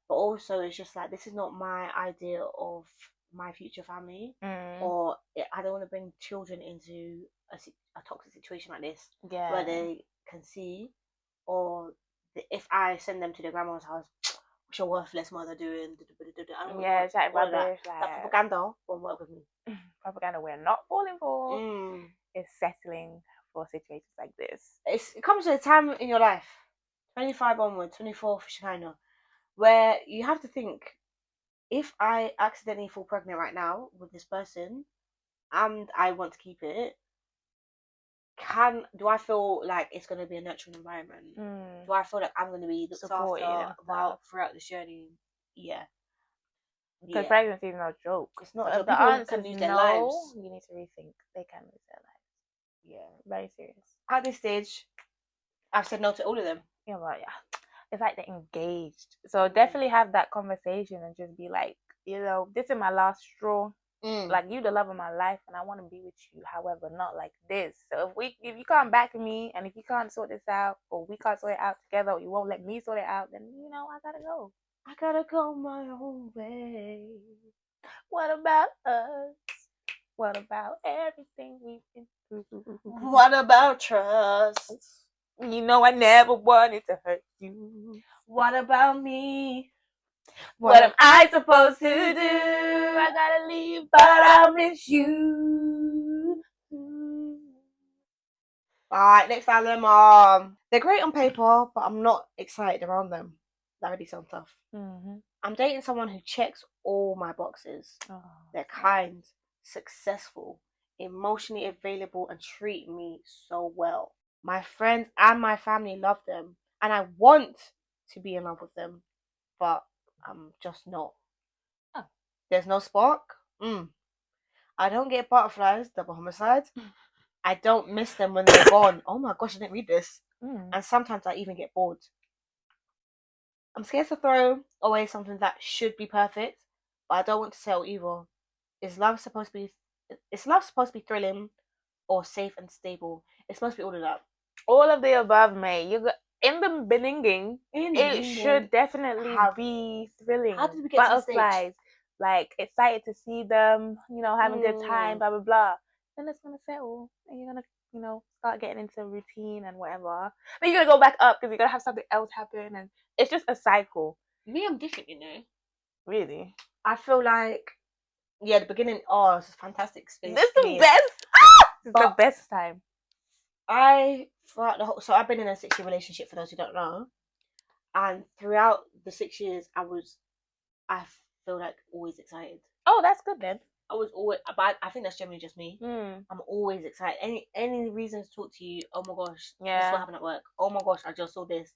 but also it's just like this is not my idea of my future family, or I don't want to bring children into a toxic situation like this where they can see, or if I send them to their grandma's house, what's your worthless mother doing? I don't it's like all of rubbish. that propaganda won't work with me. Propaganda we're not falling for is settling for situations like this. It comes to a time in your life, 25 onward, 24 for China, where you have to think, if I accidentally fall pregnant right now with this person and I want to keep it, do I feel like it's going to be a nurturing environment? Do I feel like I'm going to be looked supported after throughout this journey? Yeah. Because pregnancy is no joke. It's not. So if the answer can lose their lives. You need to rethink. They can lose their lives. Yeah, very serious. At this stage, I've said no to all of them. Yeah, but yeah, it's like they're engaged. So definitely have that conversation and just be like, this is my last straw. Like, you the love of my life, and I want to be with you. However, not like this. So if you can't back me, and if you can't sort this out, or we can't sort it out together, or you won't let me sort it out, then I gotta go. I gotta go my own way. What about us? What about everything we've been through? What about trust? I never wanted to hurt you. What about me? What am I supposed to do? I gotta leave, but I'll miss you. Alright, next album. They're great on paper, but I'm not excited around them. That really sounds tough. I'm dating someone who checks all my boxes. They're kind, successful, emotionally available, and treat me so well. My friends and my family love them, and I want to be in love with them, but I'm just not. There's no spark. I don't get butterflies, double homicide. I don't miss them when they're gone. Oh my gosh, I didn't read this. And sometimes I even get bored. I'm scared to throw away something that should be perfect, but I don't want to settle either. Is love supposed to be thrilling or safe and stable? It's supposed to be all of that. All of the above, mate. In the beginning, it should definitely be thrilling. How did we get to the stage? Like excited to see them, having a good time, blah blah blah. Then it's gonna settle, and you're gonna, start getting into routine and whatever. Then you're gonna go back up because you're gonna have something else happen, and it's just a cycle. Me, I'm different, Really? I feel like, the beginning. It's a fantastic space. This is the best. It's the best time. So I've been in a 6-year relationship, for those who don't know, and throughout the 6 years, I feel like always excited. Oh, that's good then. I was always, but I think that's generally just me. I'm always excited. Any reason to talk to you? Oh my gosh, this is what happened at work. Oh my gosh, I just saw this.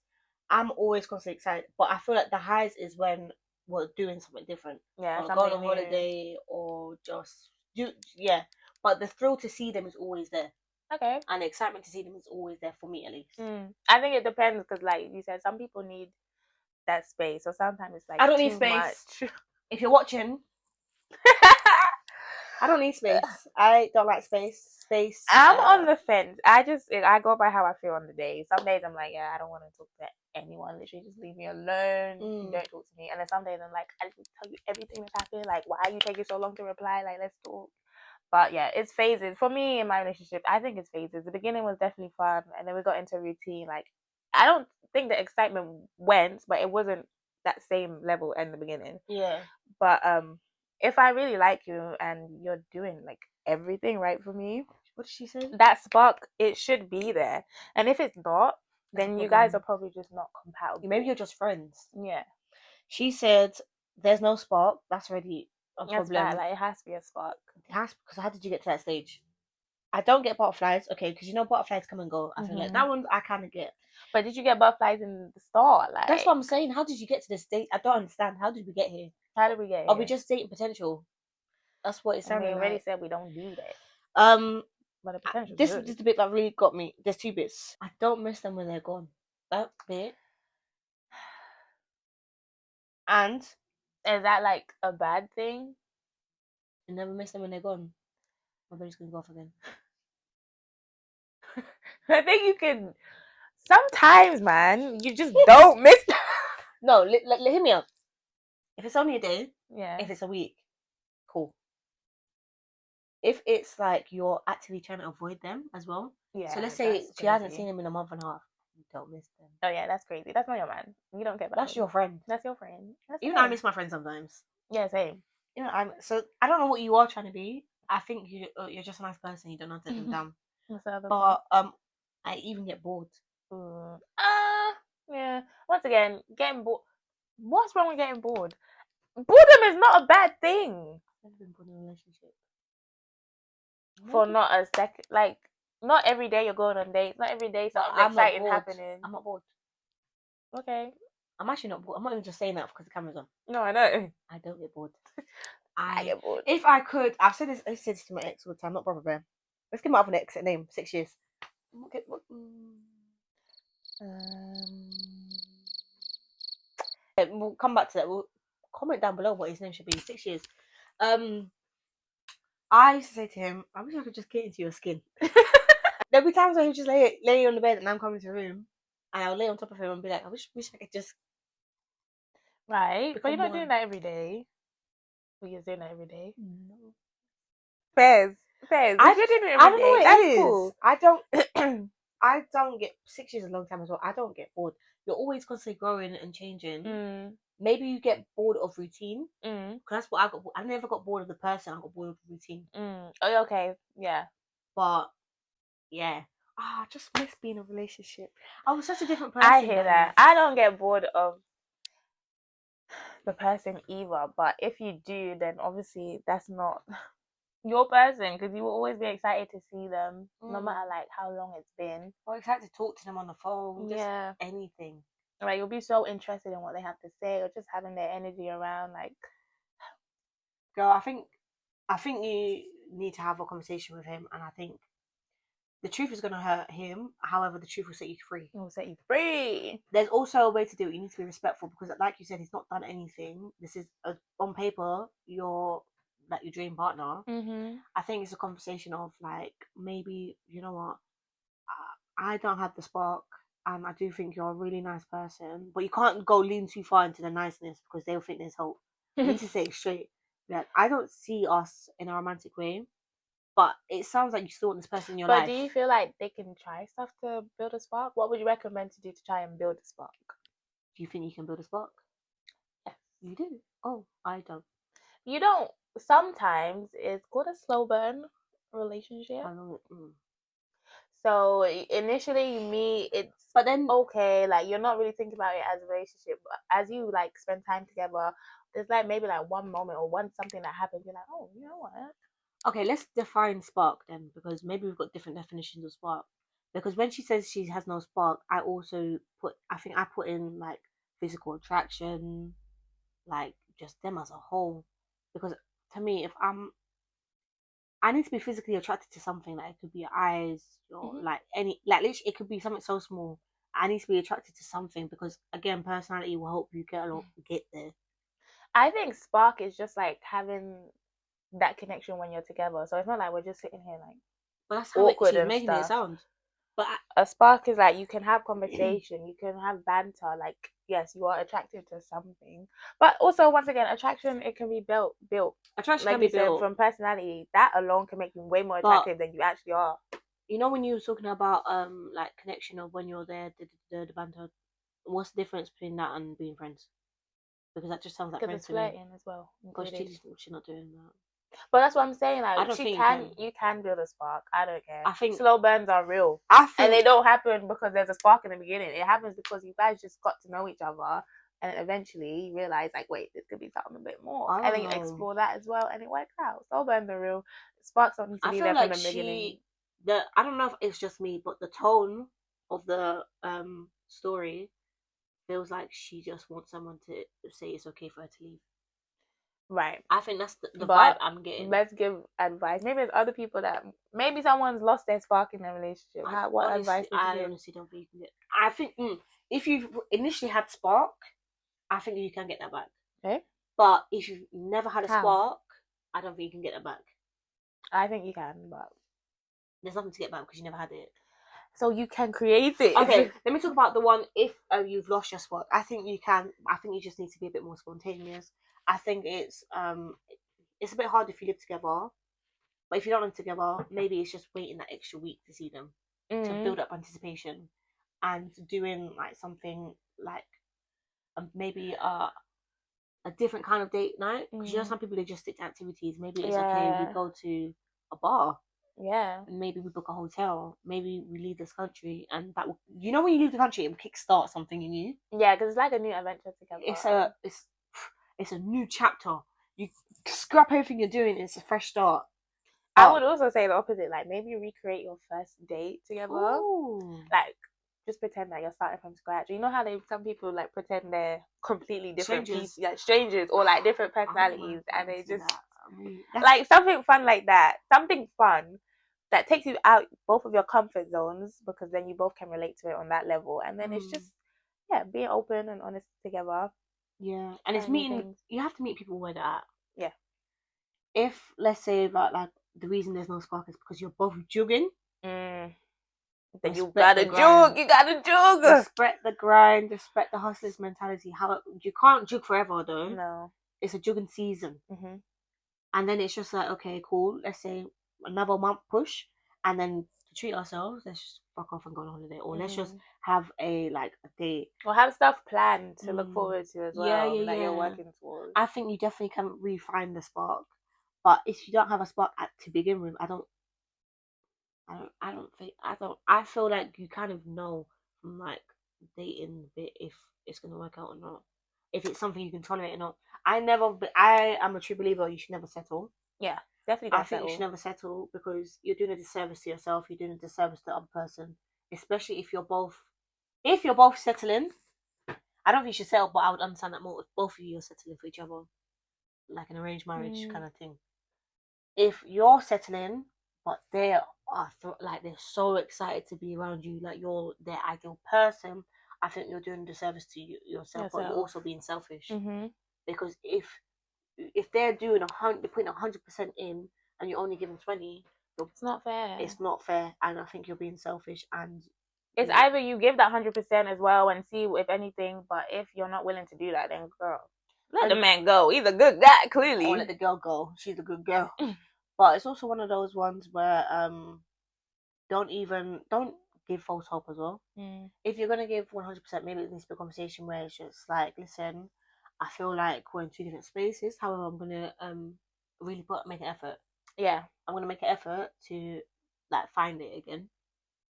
I'm always constantly excited, but I feel like the highs is when we're doing something different. Yeah, or going on holiday, or just But the thrill to see them is always there. Okay. And the excitement to see them is always there for me, at least. I think it depends because, like you said, some people need that space, so sometimes it's like I don't need space. If you're watching, I don't need space. I don't like space. I'm on the fence. I go by how I feel on the day. Some days I'm like, I don't want to talk to anyone. Literally, just leave me alone. Don't talk to me. And then some days I'm like, I just tell you everything that's happened. Like, why are you taking so long to reply? Like, let's talk. But yeah, it's phases. For me in my relationship, I think it's phases. The beginning was definitely fun, and then we got into routine. Like, I don't think the excitement went, but it wasn't that same level in the beginning. Yeah. But if I really like you and you're doing like everything right for me, what did she say? That spark, it should be there. And if it's not, then you guys are probably just not compatible. Maybe you're just friends. Yeah. She said there's no spark. That's already a problem. Bad. Like, it has to be a spark. It has, because how did you get to that stage? I don't get butterflies, okay, because you know butterflies come and go. I feel like that one I kind of get. But did you get butterflies in the start? Like, that's what I'm saying. How did you get to this state? I don't understand. How did we get here? How did we get here? Are we just dating potential? That's what it sounded like. We already like. said we don't do that. But the potential. This is the bit that really got me. There's 2 bits. I don't miss them when they're gone. That bit. And is that like a bad thing? I never miss them when they're gone. My brain's gonna go off again. I think you can. Sometimes, man, you just don't miss. No, hear me out. If it's only a day, Yeah. if it's a week, cool. If it's like you're actively trying to avoid them as well. Yeah. So let's say she hasn't seen him in a month and a half. You don't miss them. Oh yeah, that's crazy. That's not your man. You don't care about That's him. your friend. That's your friend. That's Even I miss my friend sometimes. Yeah, same. You know, so I don't know what you are trying to be. I think you're just a nice person. You don't know how to let them down. What's the other but I even get bored. Yeah. Once again, getting bored. What's wrong with getting bored? Boredom is not a bad thing. I've never been bored in a relationship. For not a second, like not every day you're going on dates. Not every day something exciting happening. I'm not bored. Okay. I'm actually not bored. I'm not even just saying that because the camera's on. No, I know. I don't get bored. I get bored. If I could, I've said this. I said this to my ex all the time. Not Brother Bear. Let's give my other ex a name. 6 years. We'll come back to that. We'll comment down below what his name should be. 6 years. I used to say to him, I wish I could just get into your skin. There'll be times where he'll just lay on the bed and I'm coming to the room and I'll lay on top of him and be like, I wish I could just. Right. But you're not doing that every day. You're doing that every day. No. Fairs. You're doing it every day. That's cool. I don't get 6 years is a long time as well. I don't get bored. You're always constantly growing and changing. Maybe you get bored of routine. Because that's what I got. I never got bored of the person. I got bored of the routine. Oh, okay. Yeah. But yeah, I just miss being in a relationship. I was such a different person. I hear that. I don't get bored of the person either. But if you do, then obviously that's not your person, because you will always be excited to see them, no matter like how long it's been. Or excited to talk to them on the phone. Just anything. Like you'll be so interested in what they have to say, or just having their energy around. Like, girl, I think you need to have a conversation with him, and I think the truth is gonna hurt him. However, the truth will set you free. It will set you free. There's also a way to do it. You need to be respectful because, like you said, he's not done anything. This is on paper your dream partner. I think it's a conversation of like, maybe, you know what, I don't have the spark. And I do think you're a really nice person, but you can't go lean too far into the niceness because they'll think there's hope. You need to say it straight. Like, I don't see us in a romantic way, but it sounds like you still want this person in your life. But do you feel like they can try stuff to build a spark? What would you recommend to do to try and build a spark? Do you think you can build a spark? Yes. You do? Oh, I don't. You don't. Sometimes it's called a slow burn relationship. I know. So initially you meet, but then okay, like you're not really thinking about it as a relationship, but as you like spend time together, there's like maybe like one moment or something that happens, you're like, oh, you know what? Okay, let's define spark then, because maybe we've got different definitions of spark. Because when she says she has no spark, I think I put in like physical attraction, like just them as a whole. Because to me, if I need to be physically attracted to something. Like, it could be your eyes, like literally, it could be something so small. I need to be attracted to something because, again, personality will help you get there. I think spark is just like having that connection when you're together. So it's not like we're just sitting here like. But that's how she's making it sound. But a spark is like you can have conversation, you can have banter. Like, yes, you are attracted to something, but also once again, attraction, it can be built. Attraction like can be built from personality. That alone can make you way more attractive than you actually are. You know, when you were talking about like connection of when you're there, the banter. What's the difference between that and being friends? Because that just sounds like friends to me. Because it's flirting as well. Because she's not doing that. But that's what I'm saying. Like, you can build a spark. I don't care. I think slow burns are real, and they don't happen because there's a spark in the beginning. It happens because you guys just got to know each other, and eventually you realize, like, wait, this could be something a bit more, and then you explore that as well, and it works out. Slow burns are real. Sparks don't need to be there from the beginning. I don't know if it's just me, but the tone of the story feels like she just wants someone to say it's okay for her to leave. Right. I think that's the But vibe I'm getting. let's give advice. Maybe there's other people that maybe someone's lost their spark in their relationship. What advice would you I give? honestly don't think you can get. I think if you've initially had spark, I think you can get that back. Okay. But if you've never had a How? spark, I don't think you can get that back. I think you can, but There's nothing to get back because you never had it. so you can create it. Okay, let me talk about the one if you've lost your spark. I think you can. I think you just need to be a bit more spontaneous. I think it's a bit hard if you live together, but if you don't live together, maybe it's just waiting that extra week to see them to build up anticipation, and doing like something like maybe a different kind of date night, because you know some people, they just stick to activities. Maybe it's okay, we go to a bar, and maybe we book a hotel, maybe we leave this country, and that will, you know, when you leave the country, it will kickstart something new. Yeah, because it's like a new adventure together. It's a new chapter. You scrap everything you're doing, it's a fresh start. I would also say the opposite, like maybe recreate your first date together. Ooh. Like just pretend that you're starting from scratch. You know how some people like pretend they're completely different Strangers. people, like strangers, or like different personalities, and they just That's like something fun like that. Something fun that takes you out both of your comfort zones, because then you both can relate to it on that level, and then it's just being open and honest together. Yeah, and it's meeting. You have to meet people where they're at. Yeah. If let's say like the reason there's no spark is because you're both jugging. Then you gotta jug. You gotta jug. Respect the grind. Respect the hustler's mentality. How you can't jug forever though. No. It's a jugging season. And then it's just like, okay, cool. Let's say another month push, and then to treat ourselves, let's just fuck off and go on holiday, or let's just have a date, or have stuff planned to look forward to as well. That you're working towards. I think you definitely can refine the spark, but if you don't have a spark to begin with, I feel like you kind of know from like dating a bit if it's gonna work out or not, if it's something you can tolerate or not. I am a true believer you should never settle. Yeah, definitely. I think you should never settle, because you're doing a disservice to yourself. You're doing a disservice to the other person, especially if you're both settling. I don't think you should settle, but I would understand that more if both of you are settling for each other, like an arranged marriage kind of thing. If you're settling, but they are they're so excited to be around you, like you're their ideal person, I think you're doing a disservice to yourself, but you're also being selfish. Because if they're doing they're putting 100% in, and you're only giving 20, it's not fair. It's not fair, and I think you're being selfish. And it's either you give that 100% as well and see if anything, but if you're not willing to do that, then girl, let the man go. He's a good guy, clearly. Or let the girl go. She's a good girl. But it's also one of those ones where don't give false hope as well. If you're gonna give 100%, maybe it needs to be a conversation where it's just like, listen, I feel like we're in two different spaces. However, I'm gonna really make an effort. Yeah, I'm gonna make an effort to like find it again,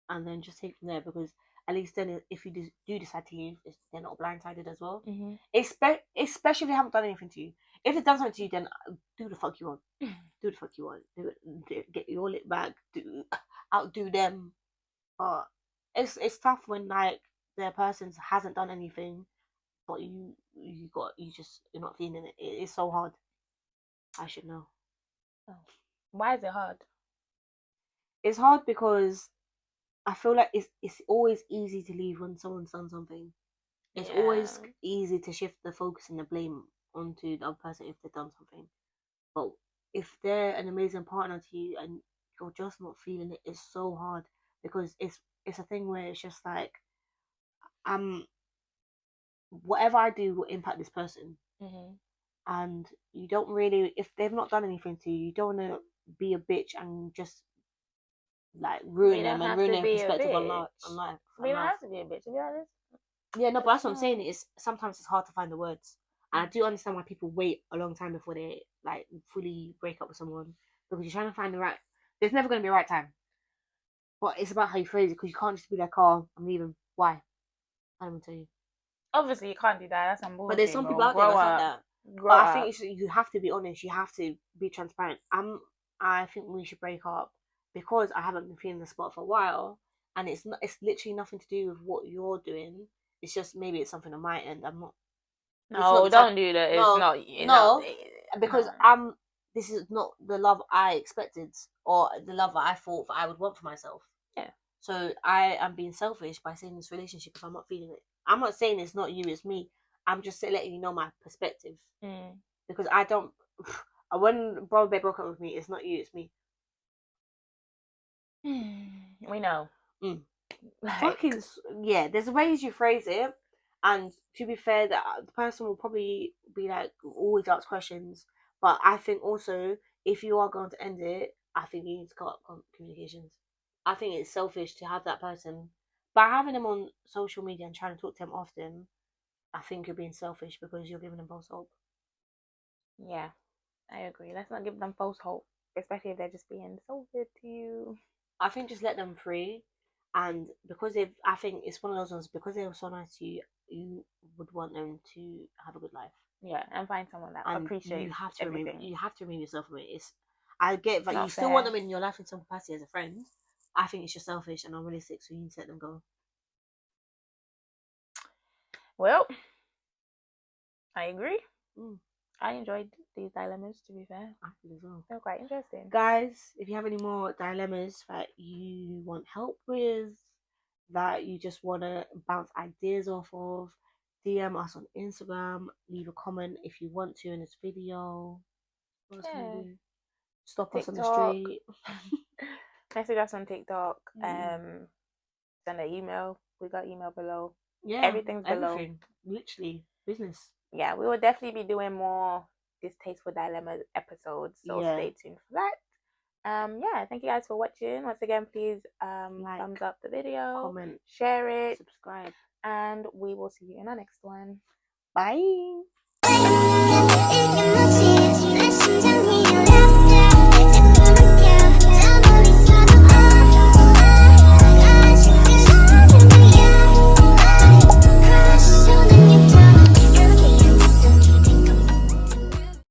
and then just take from there. Because at least then, if you do decide to leave, they're not blindsided as well. Especially if they haven't done anything to you. If it does something to you, then do the fuck you want. Do the fuck you want. Get your lip back. Outdo them. But it's tough when like the person hasn't done anything, but you're not feeling it. It's so hard. I should know. Why is it hard? It's hard because I feel like it's always easy to leave when someone's done something. It's always easy to shift the focus and the blame onto the other person if they've done something. But if they're an amazing partner to you and you're just not feeling it, it's so hard, because it's a thing where it's just like whatever I do will impact this person. And you don't really, if they've not done anything to you, you don't want to be a bitch and just like ruin them and ruin their perspective on life. We don't have to be a bitch, to be honest. Yeah, no, but that's what I'm saying. Is sometimes it's hard to find the words, and I do understand why people wait a long time before they like fully break up with someone, because you're trying to find the right. There's never going to be a right time, but it's about how you phrase it, because you can't just be like, "Oh, I'm leaving." Why? I'm gonna tell you. Obviously, you can't do that. That's unbullshit. But there's some people out there that's like that. But I think you have to be honest. You have to be transparent. I think we should break up. because I haven't been feeling the spot for a while, and it's literally nothing to do with what you're doing. It's just maybe it's something on my end. I'm not. No, don't do that. It's No, not. no, because no. This is not the love I expected or the love that I thought that I would want for myself. Yeah. So I am being selfish by saying this relationship if I'm not feeling it. I'm not saying it's not you, it's me. I'm just letting you know my perspective. Because I don't. When Bro Babe broke up with me, it's not you, it's me. We know. Fucking yeah. There's ways you phrase it, and to be fair, that the person will probably be like always ask questions. But I think also if you are going to end it, I think you need to cut communications. I think it's selfish to have that person by having them on social media and trying to talk to them often. I think you're being selfish because you're giving them false hope. Yeah, I agree. Let's not give them false hope, especially if they're just being so good to you. I think just let them free, and because I think it's one of those ones because they were so nice to you, you would want them to have a good life. Yeah, and find someone that And appreciates you have to everything. you have to remove yourself from it. I get that you still want them in your life in some capacity as a friend. I think it's just selfish and unrealistic, so you need to let them go. Well, I agree. I enjoyed these dilemmas, to be fair. I did as well. They're quite interesting. Guys, if you have any more dilemmas that you want help with, that you just want to bounce ideas off of, DM us on Instagram, leave a comment if you want to in this video. What else can we do? Stop us on the street. Message us on TikTok. Send an email. We got email below. Yeah, everything's below. Everything. Literally, business. Yeah, we will definitely be doing more Distasteful Dilemmas episodes, so stay tuned for that. Yeah, thank you guys for watching. Once again, please like, thumbs up the video, comment, share it, subscribe, and we will see you in our next one. Bye.